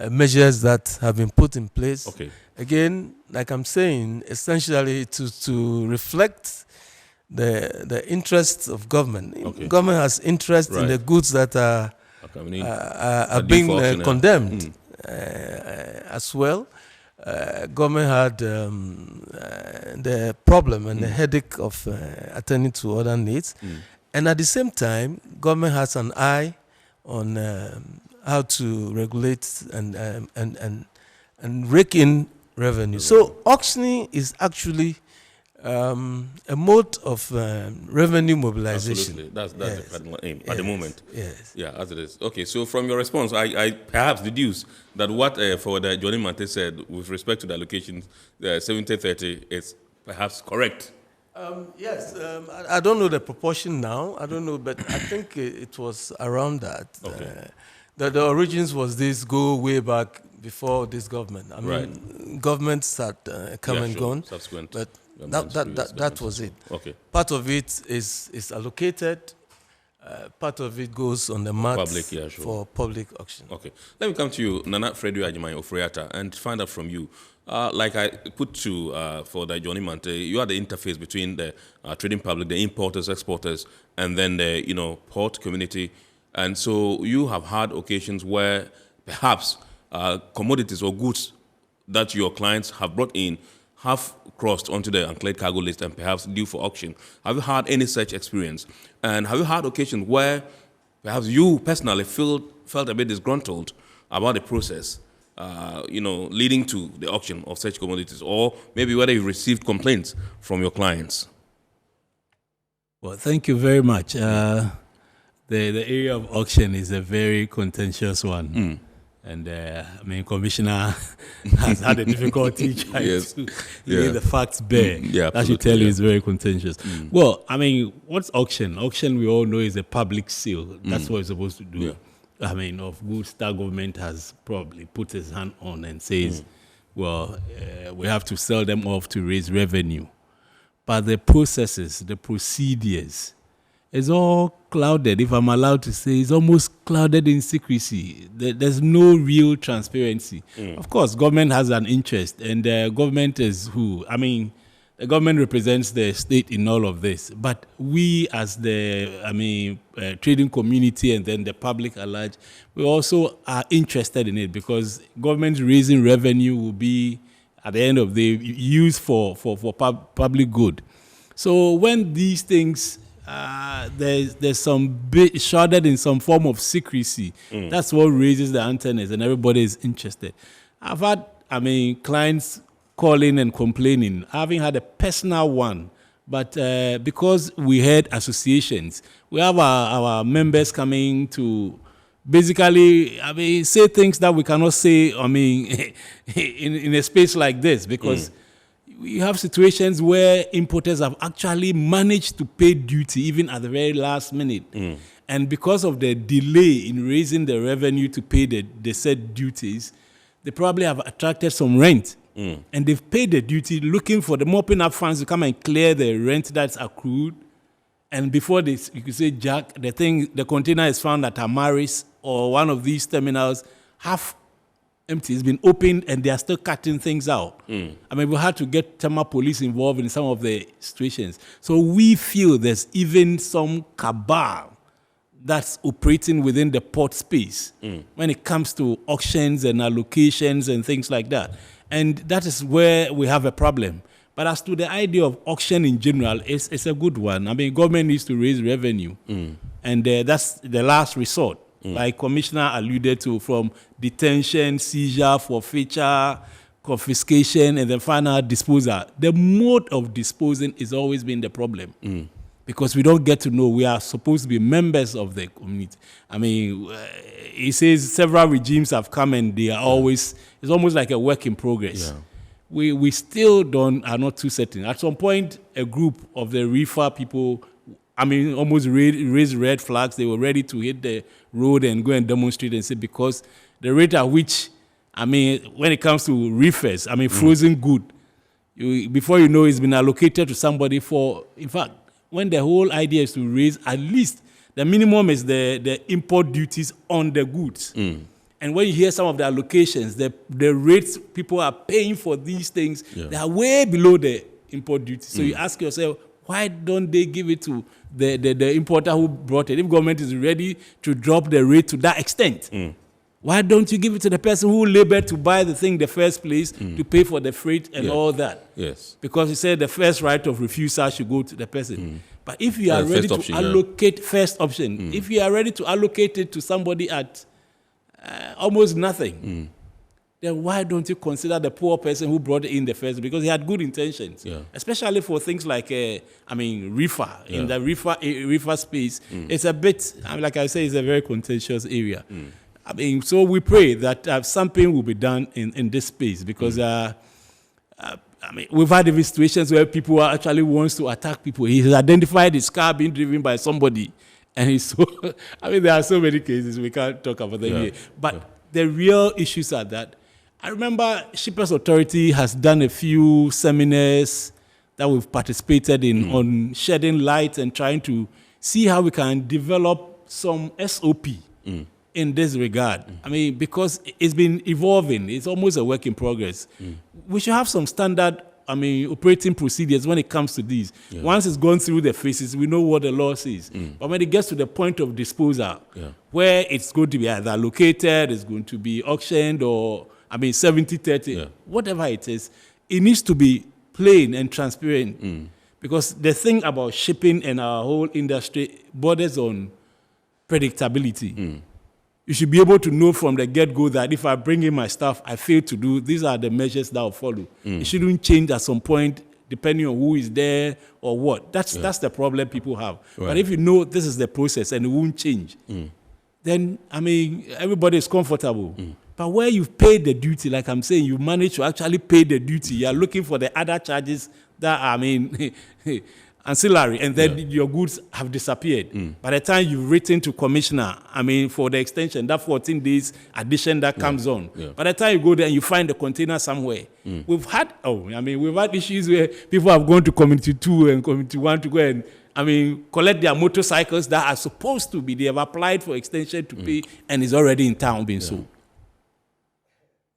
measures that have been put in place. Okay. Again, like I'm saying, essentially to reflect the interests of government. Okay. Government has interest in the goods that are being condemned. As well, government had the problem and the headache of attending to other needs, and at the same time, government has an eye on how to regulate and rake in revenue. So auctioning is actually a mode of revenue mobilization. Absolutely. That's the cardinal aim at the moment. Yes. Yeah, as it is. Okay, so from your response, I perhaps deduce that what for the Johnny Mante said with respect to the allocations, 70-30 is perhaps correct. Yes, I don't know the proportion now. I don't know, but I think it was around that. Okay. The origins was this go way back before this government. I mean, governments had come and gone. Subsequent. But that was it. Okay. Part of it is allocated. Part of it goes on the mat for public auction. Okay. Let me come to you, Nana Fredu Ajimai Ofreata, and find out from you. Like I put to for the Johnny Mante, you are the interface between the trading public, the importers, exporters, and then the port community. And so you have had occasions where perhaps commodities or goods that your clients have brought in have crossed onto the uncleared cargo list and perhaps due for auction. Have you had any such experience? And have you had occasions where perhaps you personally felt a bit disgruntled about the process, leading to the auction of such commodities, or maybe whether you received complaints from your clients? Well, thank you very much. The area of auction is a very contentious one. And Commissioner has had a difficulty trying to lay the facts bare. That should tell you it's very contentious. Well, what's auction? Auction, we all know, is a public sale. That's what it's supposed to do. Of goods that government has probably put his hand on and says, we have to sell them off to raise revenue. But the processes, the procedures, it's all clouded, if I'm allowed to say. It's almost clouded in secrecy. There's no real transparency. Of course, government has an interest, and the government is who? The government represents the state in all of this. But we as the trading community and then the public at large, we also are interested in it because government raising revenue will be, at the end of the day, used for public good. So when these things there's some bit shrouded in some form of secrecy. That's what raises the antennas, and everybody is interested. I've had, clients calling and complaining. I haven't had a personal one, but because we had associations, we have our members coming to basically, say things that we cannot say, in a space like this, because we have situations where importers have actually managed to pay duty even at the very last minute. And because of the delay in raising the revenue to pay the said duties, they probably have attracted some rent. And they've paid the duty looking for the mopping up funds to come and clear the rent that's accrued. And before this, you could say, Jack, the container is found at Amaris or one of these terminals, half empty. It's been opened and they are still cutting things out. We had to get Tema police involved in some of the situations. So we feel there's even some cabal that's operating within the port space when it comes to auctions and allocations and things like that. And that is where we have a problem. But as to the idea of auction in general, it's a good one. Government needs to raise revenue. And that's the last resort. Like Commissioner alluded to, from detention, seizure, forfeiture, confiscation, and then final disposal. The mode of disposing has always been the problem. because we don't get to know. We are supposed to be members of the community. I mean, he says several regimes have come and they are always, it's almost like a work in progress. Yeah. We still are not too certain. At some point, a group of the reefer people, I mean, almost raised red flags. They were ready to hit the road and go and demonstrate and say, because the rate at which, I mean, when it comes to reefers, I mean, frozen good, before you know, it's been allocated to somebody for, in fact, when the whole idea is to raise at least, the minimum is the import duties on the goods. And when you hear some of the allocations, the rates people are paying for these things, they are way below the import duty. So you ask yourself, why don't they give it to the importer who brought it? If government is ready to drop the rate to that extent, why don't you give it to the person who labored to buy the thing in the first place, to pay for the freight and all that? Yes. Because he said the first right of refusal should go to the person. But if you are ready to allocate, first option, if you are ready to allocate it to somebody at almost nothing, then why don't you consider the poor person who brought it in the first? Because he had good intentions, especially for things like, I mean, reefer. In the reefer space, it's a bit, like I say, it's a very contentious area. I mean, so we pray that something will be done in this space, because I mean, we've had even situations where people actually wants to attack people. He's identified his car being driven by somebody, and he's so. I mean, there are so many cases we can't talk about them here. But the real issues are that I remember Shippers Authority has done a few seminars that we've participated in on shedding light and trying to see how we can develop some SOP. In this regard. I mean, because it's been evolving, it's almost a work in progress. We should have some standard, I mean, operating procedures when it comes to these. Once it's gone through the phases, we know what the law says. But when it gets to the point of disposal, where it's going to be either allocated, it's going to be auctioned, or, I mean, 70-30, whatever it is, it needs to be plain and transparent. Because the thing about shipping and our whole industry borders on predictability. You should be able to know from the get-go that if I bring in my stuff, I fail to do, these are the measures that will follow. It shouldn't change at some point depending on who is there or what. That's the problem people have. But if you know this is the process and it won't change, then, I mean, everybody is comfortable. But where you've paid the duty, like I'm saying, you manage to actually pay the duty, you're looking for the other charges that, I mean, ancillary, and then your goods have disappeared. By the time you've written to commissioner, I mean, for the extension, that 14 days addition that comes on. By the time you go there and you find the container somewhere, we've had issues where people have gone to Community 2 and Community 1 to go and, I mean, collect their motorcycles that are supposed to be, they have applied for extension to pay, and it's already in town being sold.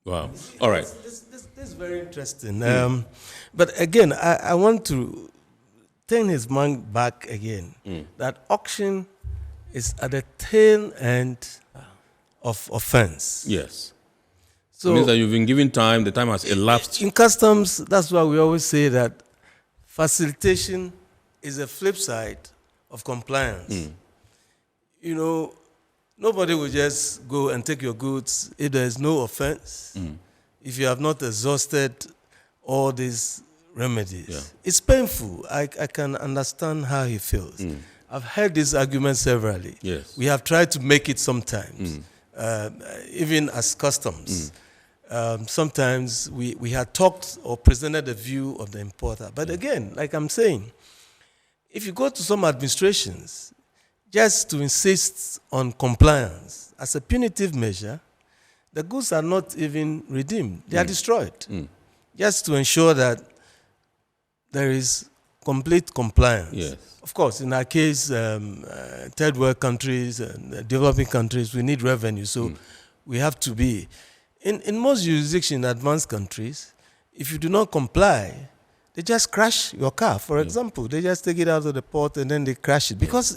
Wow. All right. This is very interesting. But again, I want to turn his mind back again, that auction is at the tail end of offense. Yes. So it means that you've been given time, the time has elapsed. In customs, that's why we always say that facilitation is a flip side of compliance. You know, nobody will just go and take your goods if there is no offense, if you have not exhausted all these remedies. It's painful. I can understand how he feels. I've heard this argument severally. We have tried to make it sometimes, even as customs. Sometimes we had talked or presented the view of the importer. But again, like I'm saying, if you go to some administrations, just to insist on compliance as a punitive measure, the goods are not even redeemed. They are destroyed. Just to ensure that there is complete compliance. Of course, in our case, third world countries and developing countries, we need revenue, so we have to be. In most jurisdictions, advanced countries, if you do not comply, they just crash your car. For example, they just take it out of the port and then they crash it. Because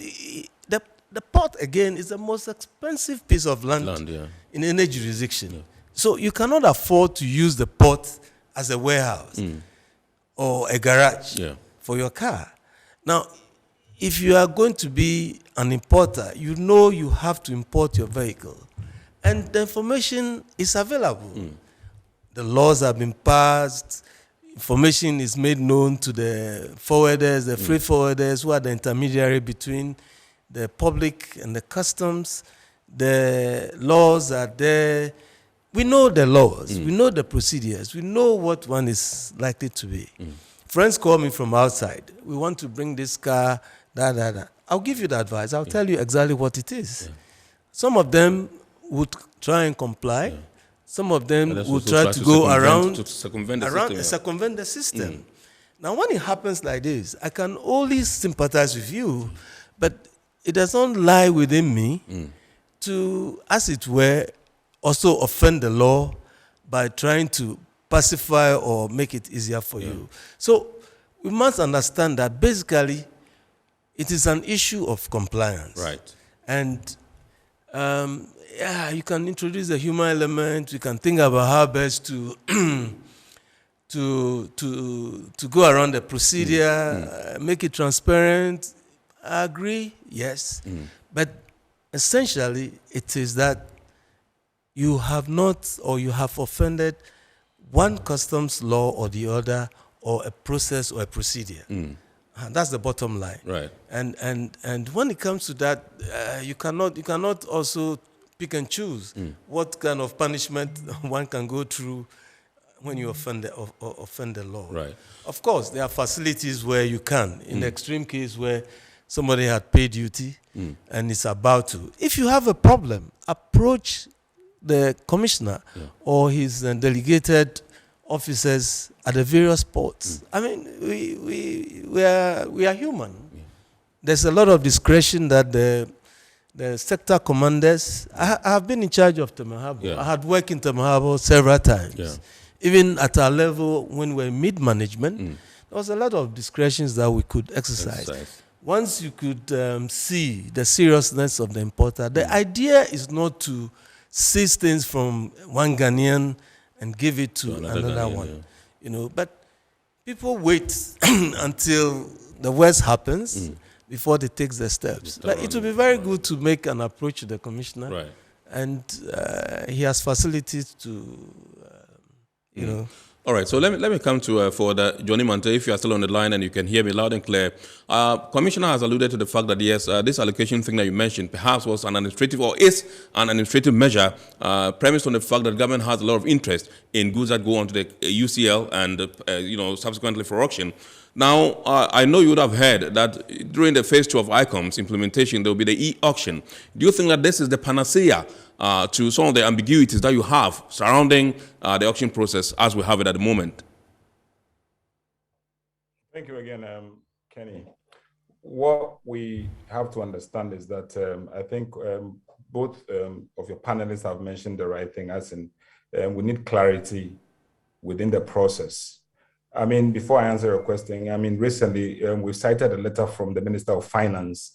the port, again, is the most expensive piece of land in any jurisdiction. So you cannot afford to use the port as a warehouse or a garage for your car. Now, if you are going to be an importer, you know you have to import your vehicle. And the information is available. The laws have been passed. information is made known to the forwarders, the freight forwarders, who are the intermediary between the public and the customs. The laws are there. We know the laws, we know the procedures, we know what one is likely to be. Friends call me from outside. We want to bring this car, I'll give you the advice. I'll tell you exactly what it is. Some of them would try and comply. Some of them would try to go around, circumvent the system. Now, when it happens like this, I can only sympathize with you, but it doesn't lie within me to, as it were, also offend the law by trying to pacify or make it easier for you. So we must understand that basically it is an issue of compliance. Right. And you can introduce the human element. We can think about how best to to go around the procedure, make it transparent. I agree, yes. But essentially, it is that you have not, or you have offended one customs law or the other, or a process or a procedure. That's the bottom line. Right. And when it comes to that, you cannot also pick and choose what kind of punishment one can go through when you offend the law. Right. Of course, there are facilities where you can. In the extreme case where somebody had paid duty and is about to. If you have a problem, approach the commissioner or his delegated officers at the various ports. I mean, we are human. There's a lot of discretion that the sector commanders. I have been in charge of Tema Harbour. I had worked in Tema Harbour several times. Even at our level, when we're mid-management, there was a lot of discretions that we could exercise. Once you could see the seriousness of the importer, the idea is not to seize things from one Ghanaian and give it to another one. You know, but people wait until the worst happens before they take the steps. But it would be very good to make an approach to the commissioner, and he has facilities to, you know. All right, so let me come to forwarder Johnny Mante, if you are still on the line and you can hear me loud and clear. Commissioner has alluded to the fact that, yes, this allocation thing that you mentioned perhaps was an administrative or is an administrative measure premised on the fact that the government has a lot of interest in goods that go onto the UCL and, subsequently for auction. Now, I know you would have heard that during the phase 2 of ICOM's implementation, there will be the e-auction. Do you think that this is the panacea to some of the ambiguities that you have surrounding the auction process as we have it at the moment? Thank you again, Kenny. What we have to understand is that I think both of your panelists have mentioned the right thing, as in we need clarity within the process. I mean, before I answer your question, I mean, recently we cited a letter from the Minister of Finance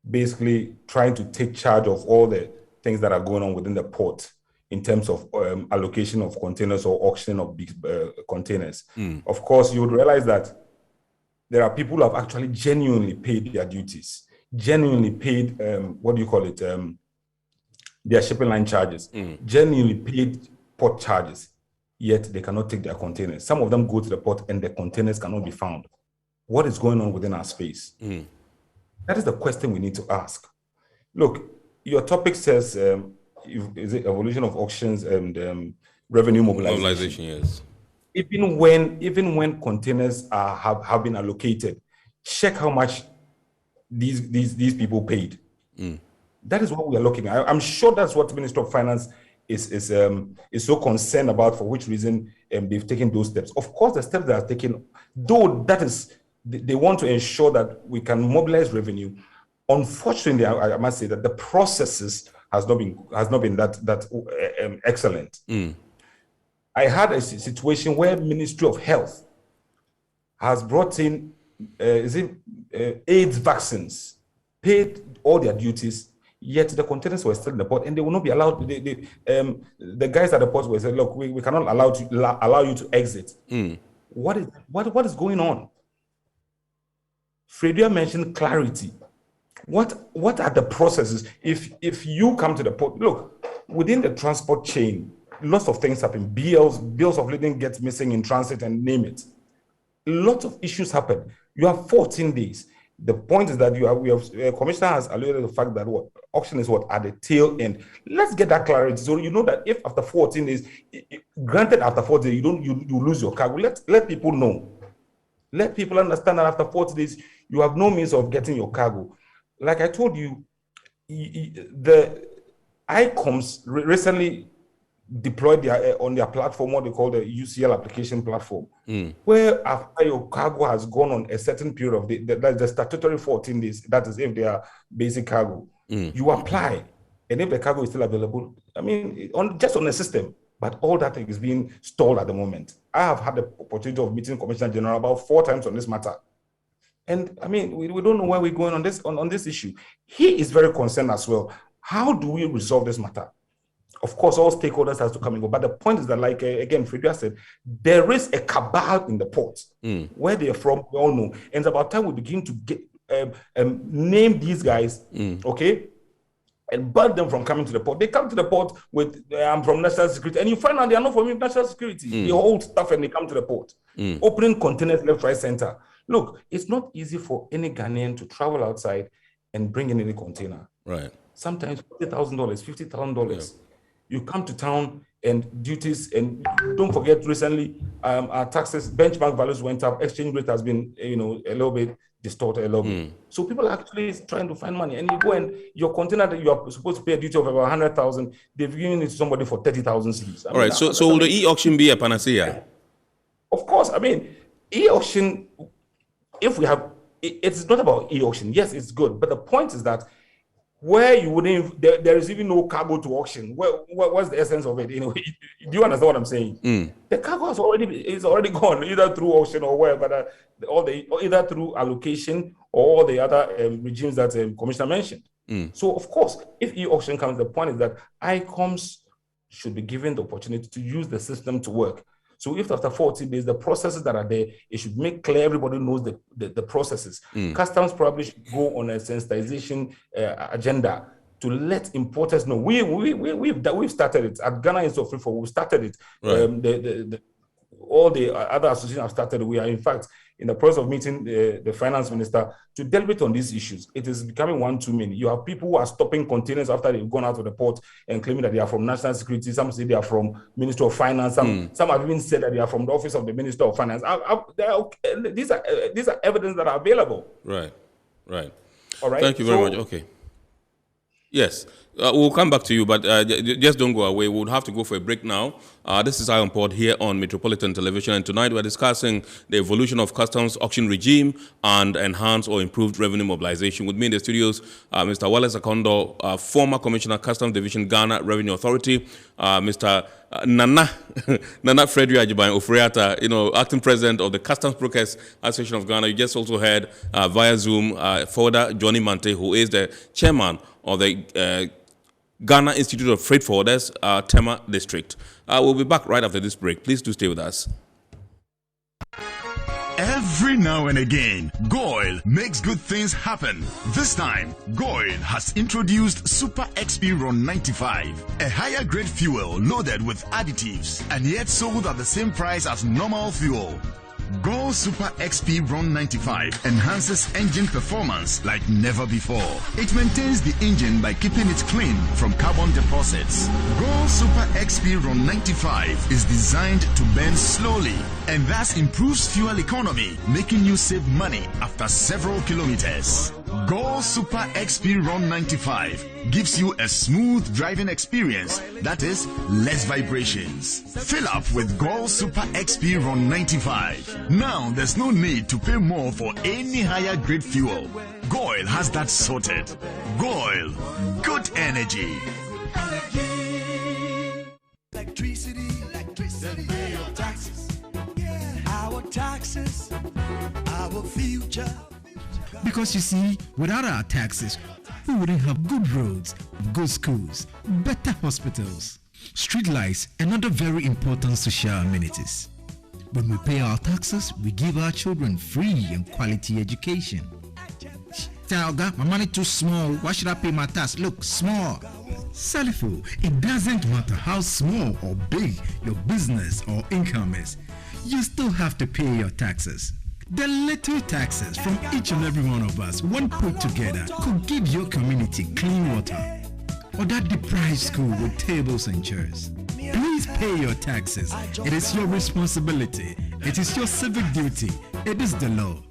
basically trying to take charge of all the things that are going on within the port in terms of allocation of containers or auctioning of big containers. Of course, you would realize that there are people who have actually genuinely paid their duties, genuinely paid, their shipping line charges, genuinely paid port charges, yet they cannot take their containers. Some of them go to the port and the containers cannot be found. What is going on within our space? That is the question we need to ask. Look, your topic says, is it evolution of auctions and revenue mobilization? Mobilization, yes. Even when containers have been allocated, check how much these people paid. That is what we are looking at. I'm sure that's what the Minister of Finance is so concerned about, for which reason they've taken those steps. Of course, the steps they are taking, though that is, they want to ensure that we can mobilize revenue. Unfortunately, I must say that the processes has not been that excellent. I had a situation where Ministry of Health has brought in AIDS vaccines, paid all their duties, yet the containers were still in the port, and they will not be allowed. The guys at the port will say, "Look, we cannot allow you to exit." What is going on? Fredia mentioned clarity. What are the processes? If you come to the port, look, within the transport chain, lots of things happen. Bills of lading get missing in transit and name it. Lots of issues happen. You have 14 days. The point is that Commissioner has alluded to the fact that auction is at the tail end. Let's get that clarity. So you know that if after 14 days, granted after 40 days, you lose your cargo, let people know. Let people understand that after 40 days, you have no means of getting your cargo. Like I told you, the ICOMS recently deployed on their platform what they call the UCL application platform, where after your cargo has gone on a certain period of the statutory 14 days, that is if they are basic cargo, you apply, and if the cargo is still available, I mean, just on the system, but all that is being stalled at the moment. I have had the opportunity of meeting Commissioner General about 4 times on this matter. And I mean, we don't know where we're going on this issue. He is very concerned as well. How do we resolve this matter? Of course, all stakeholders have to come and go. But the point is that, like, again, Frida said, there is a cabal in the port. Where they're from, we all know. And it's about time we begin to get name these guys, okay, and ban them from coming to the port. They come to the port with, I'm from national security, and you find out they are not from national security. They hold stuff and they come to the port. Opening containers left, right, center. Look, it's not easy for any Ghanaian to travel outside and bring in any container. Right. Sometimes $40,000, $50,000. Yeah. You come to town and duties, and don't forget recently our taxes, benchmark values went up, exchange rate has been, a little bit distorted a little bit. So people are actually trying to find money, and you go and your container that you are supposed to pay a duty of about 100,000, they've given it to somebody for 30,000 cedis. All right. So will the e-auction be a panacea? Of course. I mean, e-auction, if we have, it's not about e-auction. Yes, it's good, but the point is that where you wouldn't, there is even no cargo to auction. What's the essence of it? Do you understand what I'm saying? The cargo is already gone, either through auction or wherever, either through allocation or all the other regimes that Commissioner mentioned. So of course, if e-auction comes, the point is that ICOMS should be given the opportunity to use the system to work. So if after 40 days, the processes that are there, it should make clear everybody knows the processes. Customs probably should go on a sensitization agenda to let importers know. We've started it. At Ghana Institute of Free for, we've started it. Right. All the other associations have started. We are, in fact, in the process of meeting the finance minister to deliberate on these issues. It is becoming one too many. You have people who are stopping containers after they've gone out of the port and claiming that they are from national security. Some say they are from Ministry of Finance. Some have even said that they are from the office of the Minister of Finance. These are evidence that are available. Right. All right. Thank you very much. Okay. Yes. We'll come back to you, but just don't go away. We'll have to go for a break now. This is NAMPORT here on Metropolitan Television, and tonight we're discussing the evolution of customs auction regime and enhanced or improved revenue mobilization. With me in the studios, Mr. Wallace Akondo, former Commissioner, Customs Division, Ghana Revenue Authority, Mr. Nana Frederick Ajiban Ofriata, acting president of the Customs Brokers Association of Ghana. You just also heard via Zoom Forwarder Johnny Mante, who is the chairman of the Ghana Institute of Freight Forwarders, Tema District. We'll be back right after this break. Please do stay with us. Every now and again, GOIL makes good things happen. This time, GOIL has introduced Super XP Ron 95, a higher grade fuel loaded with additives and yet sold at the same price as normal fuel. GOIL Super XP Ron 95 enhances engine performance like never before. It maintains the engine by keeping it clean from carbon deposits. GOIL Super XP Ron 95 is designed to burn slowly and thus improves fuel economy, making you save money after several kilometers. GOIL Super XP Ron 95 gives you a smooth driving experience, that is, less vibrations. Fill up with GOIL Super XP Ron 95. Now there's no need to pay more for any higher grade fuel. GOIL has that sorted. GOIL, good energy. Electricity, then pay your taxes. Our taxes, our future. Because you see, without our taxes, we wouldn't have good roads, good schools, better hospitals, street lights, and other very important social amenities. When we pay our taxes, we give our children free and quality education. Talga, my money too small. Why should I pay my tax? Look, small. Salifo, it doesn't matter how small or big your business or income is. You still have to pay your taxes. The little taxes from each and every one of us, when put together, could give your community clean water. Or that deprived school with tables and chairs. Please pay your taxes. It is your responsibility. It is your civic duty. It is the law.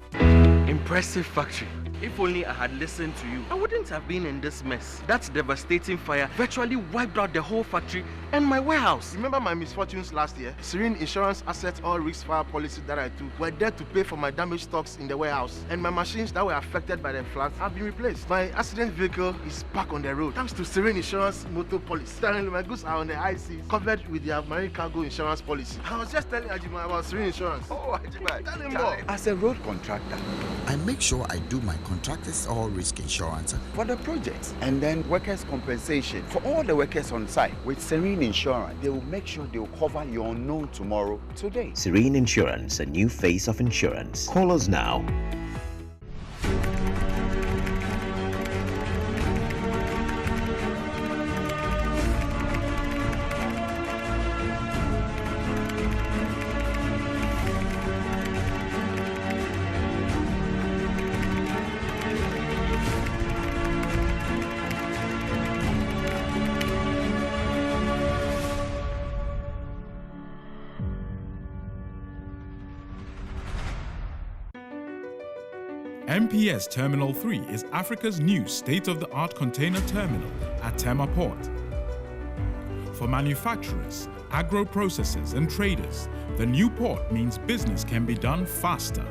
Impressive factory. If only I had listened to you, I wouldn't have been in this mess. That devastating fire virtually wiped out the whole factory and my warehouse. Remember my misfortunes last year? Serene Insurance Asset All Risk Fire policy that I took were there to pay for my damaged stocks in the warehouse. And my machines that were affected by the floods have been replaced. My accident vehicle is back on the road thanks to Serene Insurance motor policy. Currently, my goods are on the high seas, covered with their marine cargo insurance policy. I was just telling Ajima about Serene Insurance. Oh, Ajima, tell him more. As a road contractor, I make sure I do my contractors all risk insurance for the projects and then workers' compensation for all the workers on site. With Serene Insurance, they will make sure they will cover your unknown tomorrow today. Serene Insurance, a new face of insurance. Call us now. Mps Terminal 3 is Africa's new state-of-the-art container terminal at Tema Port. For manufacturers, agro-processors and traders, the new port means business can be done faster.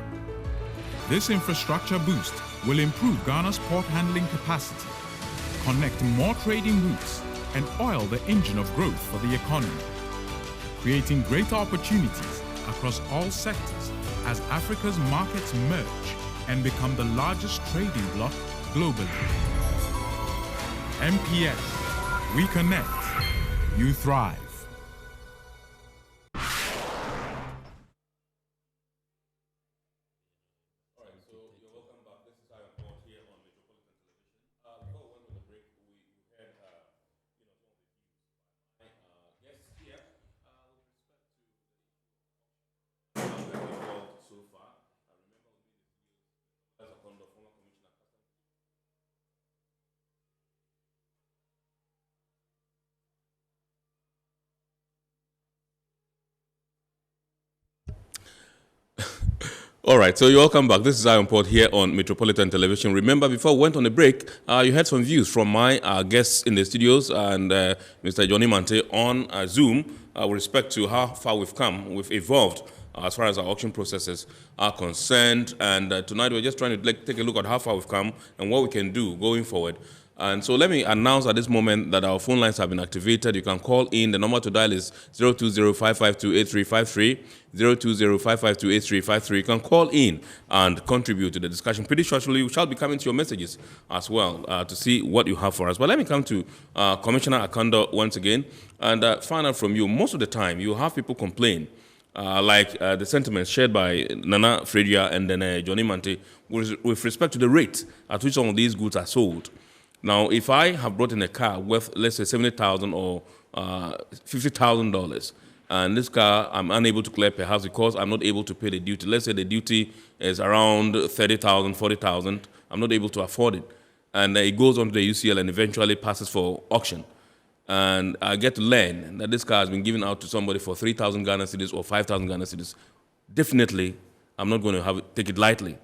This infrastructure boost will improve Ghana's port handling capacity, connect more trading routes, and oil the engine of growth for the economy, creating greater opportunities across all sectors as Africa's markets merge and become the largest trading bloc globally. MPS, we connect, you thrive. All right, so you're welcome back. This is NAMPORT here on Metropolitan Television. Remember, before we went on the break, you heard some views from my guests in the studios and Mr. Johnny Mante on Zoom with respect to how far we've come, we've evolved as far as our auction processes are concerned. And tonight we're just trying to take a look at how far we've come and what we can do going forward. And so let me announce at this moment that our phone lines have been activated. You can call in. The number to dial is 020-552-8353, 020-552-8353. You can call in and contribute to the discussion. Pretty shortly, we shall be coming to your messages as well to see what you have for us. But let me come to Commissioner Akando once again and find out from you. Most of the time, you have people complain, like the sentiments shared by Nana Fredia and then Johnny Mante with respect to the rate at which some of these goods are sold. Now, if I have brought in a car worth, let's say, $70,000 or $50,000, and this car I'm unable to clear perhaps because I'm not able to pay the duty. Let's say the duty is around $30,000, $40,000. I'm not able to afford it. And it goes on to the UCL and eventually passes for auction. And I get to learn that this car has been given out to somebody for 3,000 Ghana cedis or 5,000 Ghana cedis. Definitely, I'm not going to take it lightly.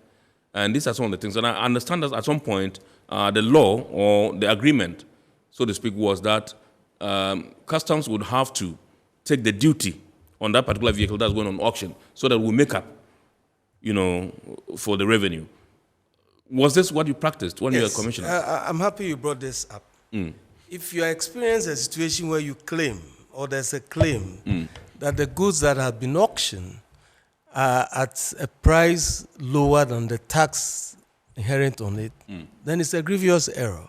And these are some of the things. And I understand that at some point, the law or the agreement, so to speak, was that customs would have to take the duty on that particular vehicle that's going on auction so that we make up, for the revenue. Was this what you practiced when you were commissioner? I'm happy you brought this up. If you experience a situation where you claim, or there's a claim, that the goods that have been auctioned are at a price lower than the tax inherent on it, then it's a grievous error.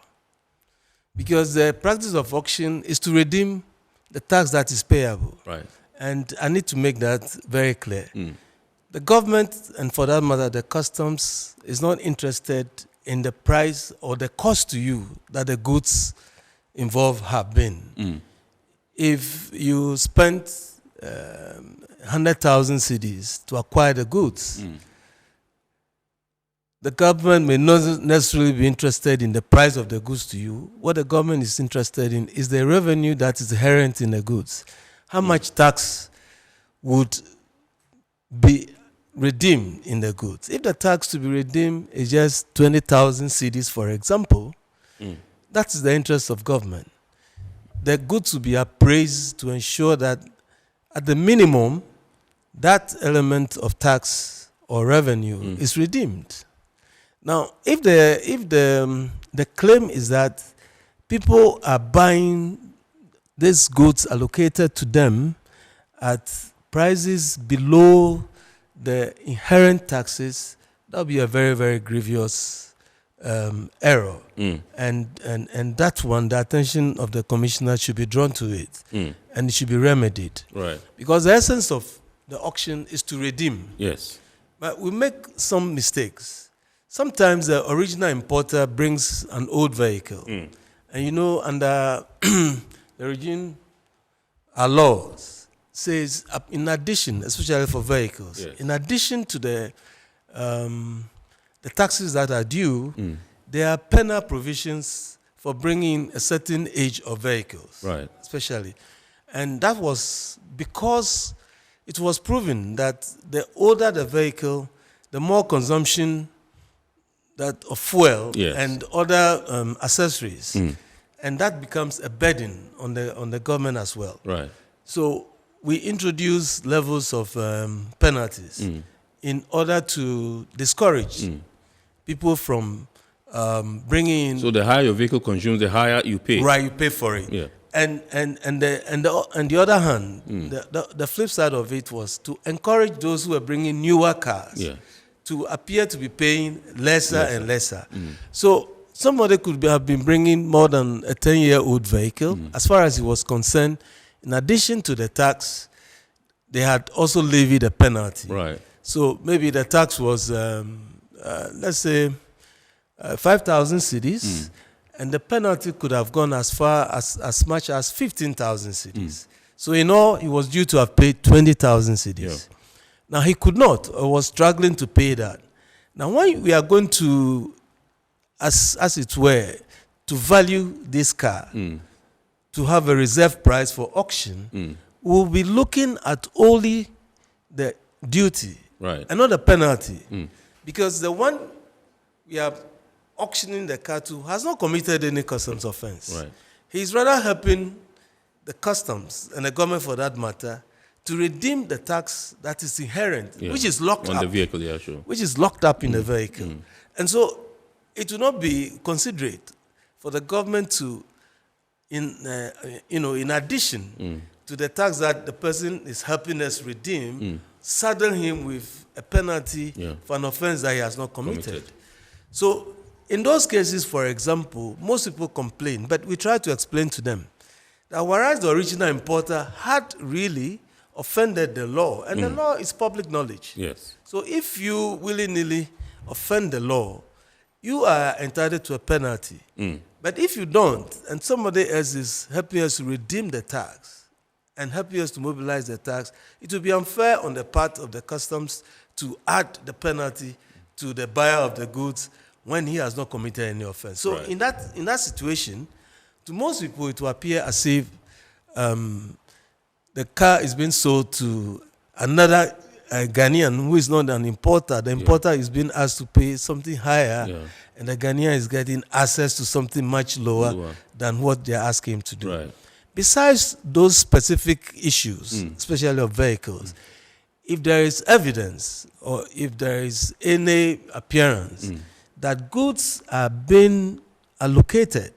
Because the practice of auction is to redeem the tax that is payable. Right. And I need to make that very clear. The government, and for that matter, the customs, is not interested in the price or the cost to you that the goods involved have been. If you spent 100,000 cedis to acquire the goods, the government may not necessarily be interested in the price of the goods to you. What the government is interested in is the revenue that is inherent in the goods. How much tax would be redeemed in the goods? If the tax to be redeemed is just 20,000 cedis, for example, that is the interest of government. The goods will be appraised to ensure that at the minimum, that element of tax or revenue is redeemed. Now, if the claim is that people are buying these goods allocated to them at prices below the inherent taxes, that will be a very, very grievous error. And that one, the attention of the commissioner should be drawn to it, and it should be remedied. Right. Because the essence of the auction is to redeem. Yes. But we make some mistakes. Sometimes the original importer brings an old vehicle. And you know, under the regime, our laws says, in addition, especially for vehicles, in addition to the taxes that are due, there are penal provisions for bringing a certain age of vehicles, right, especially. And that was because it was proven that the older the vehicle, the more consumption that of fuel and other accessories, and that becomes a burden on the government as well. Right. So we introduce levels of penalties in order to discourage people from bringing in. So the higher your vehicle consumes, the higher you pay. Right, you pay for it. Yeah. And the other hand, the flip side of it was to encourage those who are bringing newer cars to appear to be paying lesser and lesser. So somebody could have been bringing more than a 10-year-old vehicle. As far as he was concerned, in addition to the tax, they had also levied a penalty. Right. So maybe the tax was, let's say, 5,000 cedis, and the penalty could have gone as far as much as 15,000 cedis. So in all, he was due to have paid 20,000 cedis. Now he could not, or was struggling to pay that. Now when we are going to, as it were, to value this car, to have a reserve price for auction, we'll be looking at only the duty and not the penalty. Because the one we are auctioning the car to has not committed any customs offense. Right. He's rather helping the customs and the government for that matter to redeem the tax that is inherent, which is locked on up. the vehicle, sure. Which is locked up in the vehicle. And so it will not be considerate for the government to, in addition to the tax that the person is helping us redeem, saddle him with a penalty for an offense that he has not committed. So in those cases, for example, most people complain, but we try to explain to them that whereas the original importer had really offended the law, and the law is public knowledge. Yes. So if you willy-nilly offend the law, you are entitled to a penalty. But if you don't, and somebody else is helping us to redeem the tax and helping us to mobilize the tax, it will be unfair on the part of the customs to add the penalty to the buyer of the goods when he has not committed any offense. So in that situation, to most people it will appear as if the car is being sold to another Ghanaian who is not an importer. The importer is being asked to pay something higher, and the Ghanaian is getting access to something much lower than what they are asking him to do. Right. Besides those specific issues, especially of vehicles, if there is evidence or if there is any appearance that goods are being allocated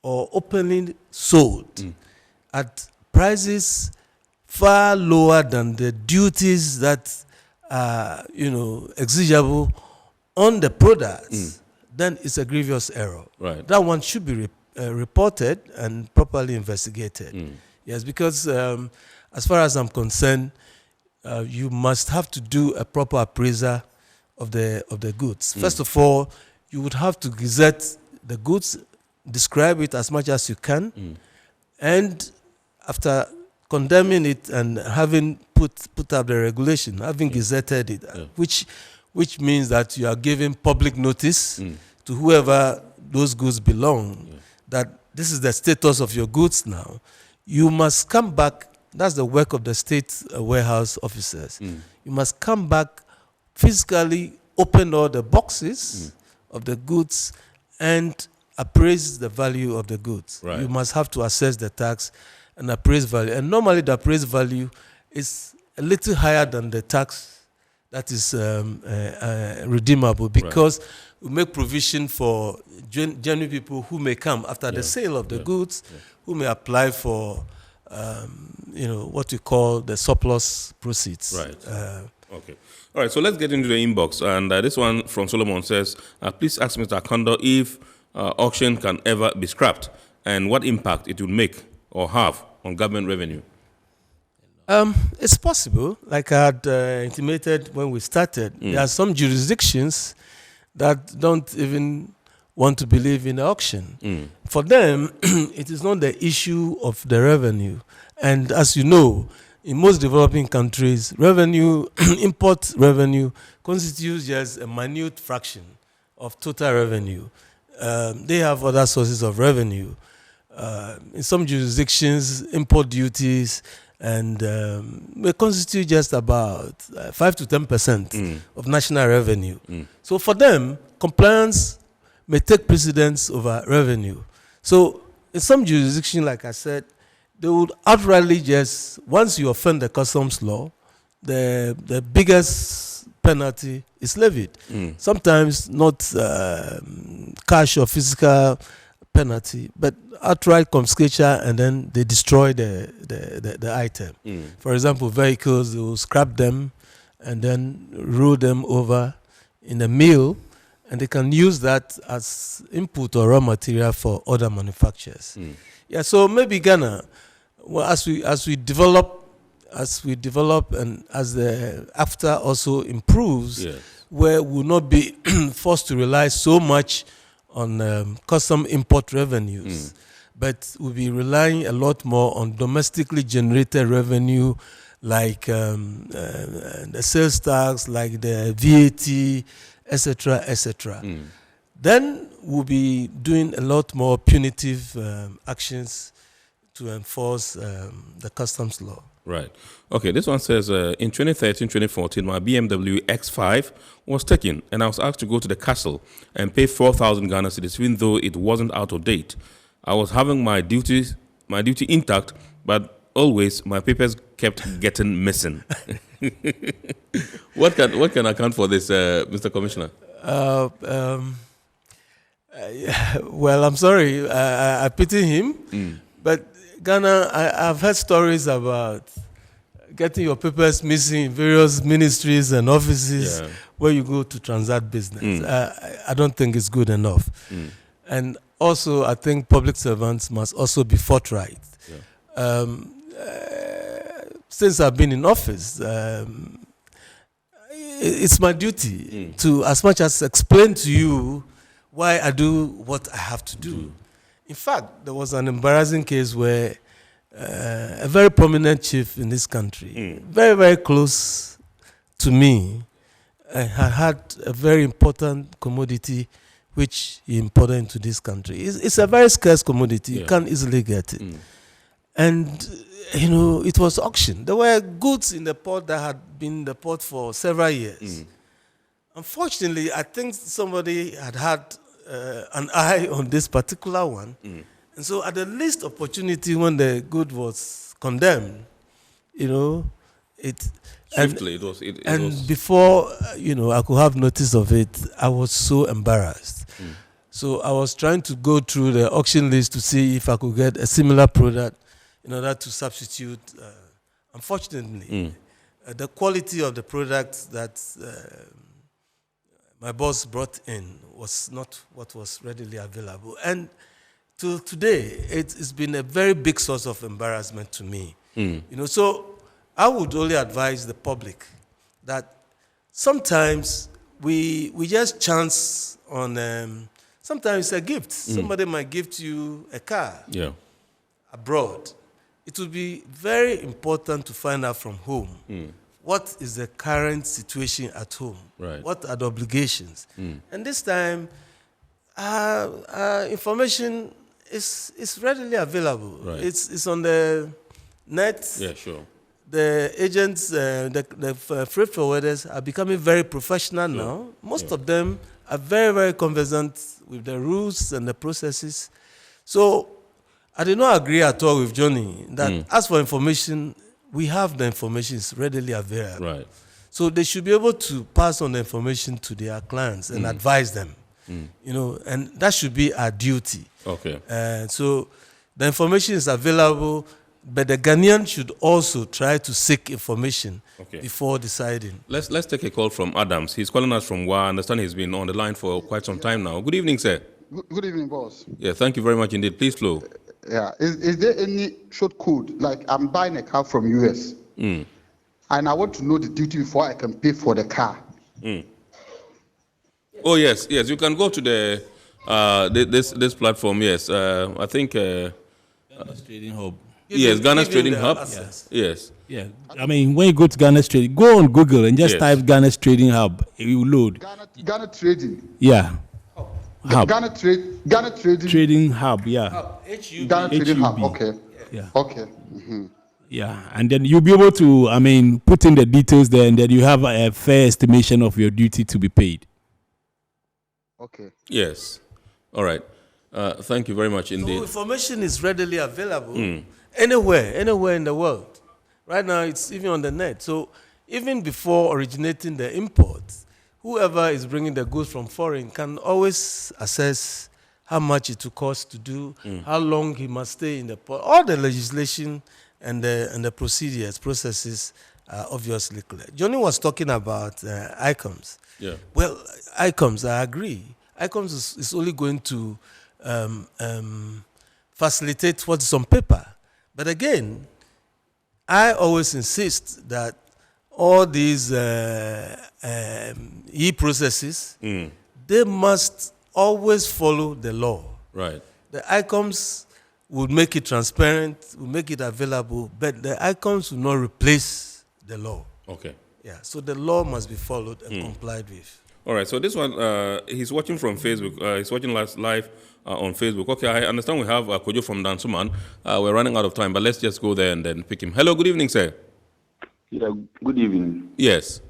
or openly sold at prices far lower than the duties that are, exigible on the products, then it's a grievous error. Right. That one should be reported and properly investigated. Yes, because as far as I'm concerned, you must have to do a proper appraisal of the goods. First of all, you would have to gazette the goods, describe it as much as you can, and after condemning it and having put up the regulation, having gazetted it, which means that you are giving public notice to whoever those goods belong, that this is the status of your goods now. You must come back. That's the work of the state warehouse officers. You must come back, physically open all the boxes of the goods and appraise the value of the goods. Right. You must have to assess the tax and appraise value. And normally the appraised value is a little higher than the tax that is redeemable, because we make provision for genuine people who may come after the sale of the goods, who may apply for what we call the surplus proceeds. Right. Okay. All right, so let's get into the inbox. And this one from Solomon says, please ask Mr. Akondo if auction can ever be scrapped and what impact it will make or have on government revenue. It's possible. Like I had intimated when we started, there are some jurisdictions that don't even want to believe in the auction. For them, it is not the issue of the revenue. And as you know, in most developing countries, revenue, import revenue, constitutes just a minute fraction of total revenue. They have other sources of revenue. In some jurisdictions, import duties and they constitute just about 5 to 10% of national revenue. So for them, compliance may take precedence over revenue. So in some jurisdictions, like I said, they would outrightly just, once you offend the customs law, the biggest penalty is levied. Sometimes not cash or physical penalty, but outright confiscation, and then they destroy the item. For example, vehicles, they will scrap them and then roll them over in a mill, and they can use that as input or raw material for other manufacturers. Yeah, so maybe Ghana, well, as we develop, and as the AFTA also improves, where we'll not be forced to rely so much on custom import revenues, but we'll be relying a lot more on domestically generated revenue, like the sales tax, like the VAT, etc., etc. Then we'll be doing a lot more punitive actions to enforce the customs law. Right. Okay, this one says, in 2013-2014, my BMW X5 was taken, and I was asked to go to the castle and pay 4,000 Ghana cedis, even though it wasn't out of date. I was having my duty intact, but always my papers kept getting missing. What can account for this, Mr. Commissioner? Well, I'm sorry. I pity him, but Ghana, I've heard stories about getting your papers missing in various ministries and offices where you go to transact business. I don't think it's good enough. And also, I think public servants must also be forthright. Since I've been in office, it's my duty to, as much as explain to you why I do what I have to do. In fact, there was an embarrassing case where a very prominent chief in this country, very, very close to me, had a very important commodity which he imported into this country. It's a very scarce commodity. You can't easily get it. And, it was auctioned. There were goods in the port that had been in the port for several years. Unfortunately, I think somebody had an eye on this particular one. And so at the least opportunity when the good was condemned, Swiftly, it was. Before, I could have notice of it, I was so embarrassed. So I was trying to go through the auction list to see if I could get a similar product in order to substitute. Unfortunately, the quality of the product that my boss brought in was not what was readily available. And till today, it's been a very big source of embarrassment to me. So I would only advise the public that sometimes we just chance on. Sometimes it's a gift. Somebody might gift you a car. Yeah. Abroad. It would be very important to find out from home what is the current situation at home. Right. What are the obligations? And this time, information is readily available. Right. It's on the net. Yeah, sure. The agents, the freight forwarders are becoming very professional now. Most of them are very, very conversant with the rules and the processes. So I did not agree at all with Johnny that as for information, we have the information is readily available. Right. So they should be able to pass on the information to their clients and advise them. You know, and that should be our duty. Okay. So the information is available, but the Ghanaian should also try to seek information before deciding. Let's take a call from Adams. He's calling us from WA. I understand he's been on the line for quite some time now. Good evening, sir. Good evening, boss. Yeah, thank you very much indeed. Please flow. Yeah, is there any short code? Like I'm buying a car from US, and I want to know the duty before I can pay for the car. Oh yes. You can go to the this platform. Yes, I think Ghana's Trading Hub. Yes, Ghana's Trading Hub. Yes. Yeah. I mean, when you go to Ghana's Trading, go on Google and just type Ghana's Trading Hub. It will load. Ghana Trading. Yeah. Hub. Ghana Trading. Trading Hub. Yeah. Ghana Trading Hub. Okay. Yeah. Okay. Yeah, and then you'll be able to, I mean, put in the details there, and then you have a fair estimation of your duty to be paid. Okay. Yes. All right. Thank you very much indeed. So information is readily available anywhere in the world. Right now, it's even on the net. So even before originating the import, whoever is bringing the goods from foreign can always assess how much it will cost to do, how long he must stay in the port. All the legislation and the processes are obviously clear. Johnny was talking about ICOMS. Yeah. Well, ICOMS, I agree. ICOMS is only going to facilitate what's on paper. But again, I always insist that all these e-processes, they must always follow the law. Right. The ICOMS will make it transparent, will make it available, but the ICOMS will not replace the law. Okay. Yeah, so the law must be followed and complied with. All right, so this one, he's watching from Facebook. He's watching live on Facebook. Okay, I understand we have Kojo from Dansuman. We're running out of time, but let's just go there and then pick him. Hello, good evening, sir. Yeah, good evening. Yes.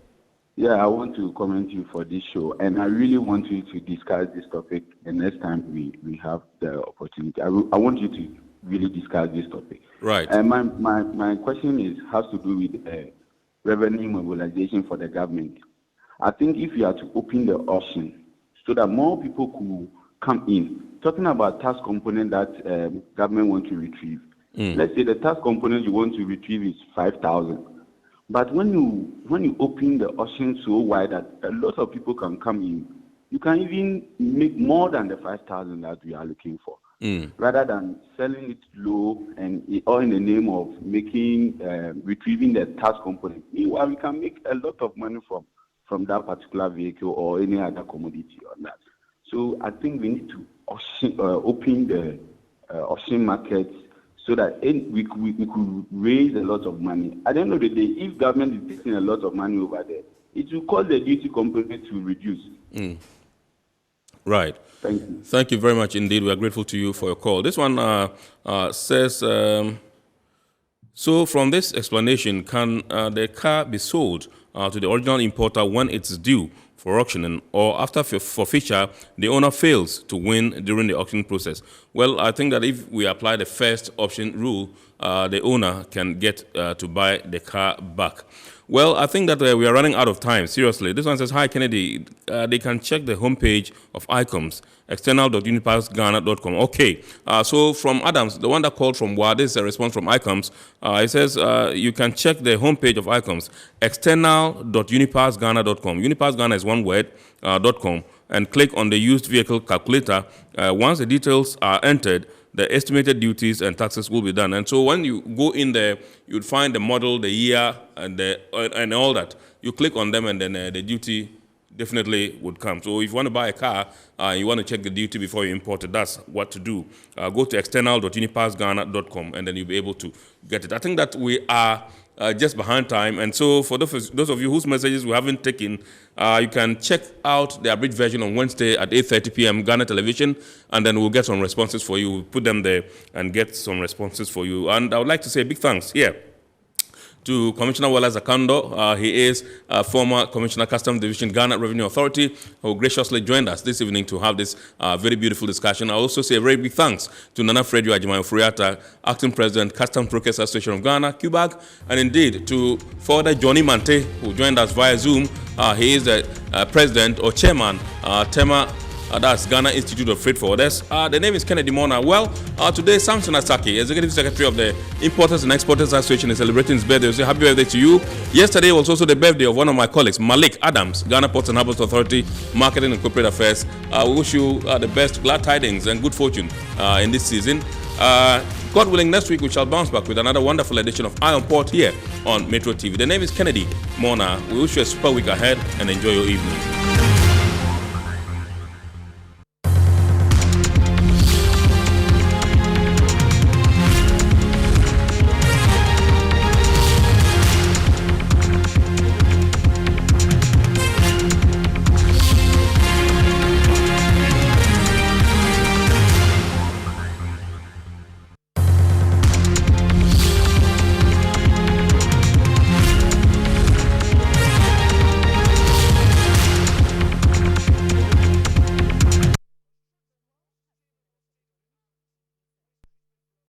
Yeah, I want to commend you for this show, and I really want you to discuss this topic the next time we have the opportunity. I want you to really discuss this topic. Right. And my question has to do with revenue mobilization for the government. I think if you are to open the auction so that more people could come in, talking about tax component that government want to retrieve. Let's say the tax component you want to retrieve is 5,000. But when you open the auction so wide that a lot of people can come in, you can even make more than the 5,000 that we are looking for, rather than selling it low and all in the name of making retrieving the tax component. Meanwhile, we can make a lot of money from that particular vehicle or any other commodity on that. So I think we need to open the auction market so that we could raise a lot of money. At the end of the day, if government is taking a lot of money over there, it will cause the duty component to reduce. Right. Thank you. Thank you very much indeed. We are grateful to you for your call. This one says, so from this explanation, can the car be sold to the original importer when it's due for auctioning, or after forfeiture, the owner fails to win during the auction process? Well, I think that if we apply the first option rule, the owner can get to buy the car back. Well, I think that we are running out of time, seriously. This one says, hi, Kennedy. They can check the homepage of ICOMS, external.unipassghana.com. Okay, so from Adams, the one that called from WA, this is a response from ICOMS. It says you can check the homepage of ICOMS, external.unipassghana.com. Unipassghana is one word, .com, and click on the used vehicle calculator. Once the details are entered, the estimated duties and taxes will be done. And so when you go in there, you'd find the model, the year, and all that. You click on them, and then the duty definitely would come. So if you want to buy a car, you want to check the duty before you import it, that's what to do. Go to external.unipassghana.com and then you'll be able to get it. I think that we are just behind time, and so for those of you whose messages we haven't taken, you can check out the abridged version on Wednesday at 8:30 p.m. Ghana Television, and then we'll get some responses for you. We'll put them there and get some responses for you. And I would like to say big thanks here to Commissioner Wallace Akando. He is a former Commissioner Customs Division, Ghana Revenue Authority, who graciously joined us this evening to have this very beautiful discussion. I also say a very big thanks to Nana Fredio Ajimayo Furiata, Acting President, Customs Brokers Association of Ghana, QBAG, and indeed to Father Johnny Mante, who joined us via Zoom. He is the President or Chairman, Tema, that's Ghana Institute of Freight Forwarders. The name is Kennedy Mona. Well, today Samson Asaki, Executive Secretary of the Importers and Exporters Association, is celebrating his birthday. So happy birthday to you. Yesterday was also the birthday of one of my colleagues, Malik Adams, Ghana Ports and Harbours Authority, Marketing and Corporate Affairs. We wish you the best, glad tidings and good fortune in this season. God willing, next week we shall bounce back with another wonderful edition of Eye on Port here on Metro TV. The name is Kennedy Mona. We wish you a super week ahead and enjoy your evening.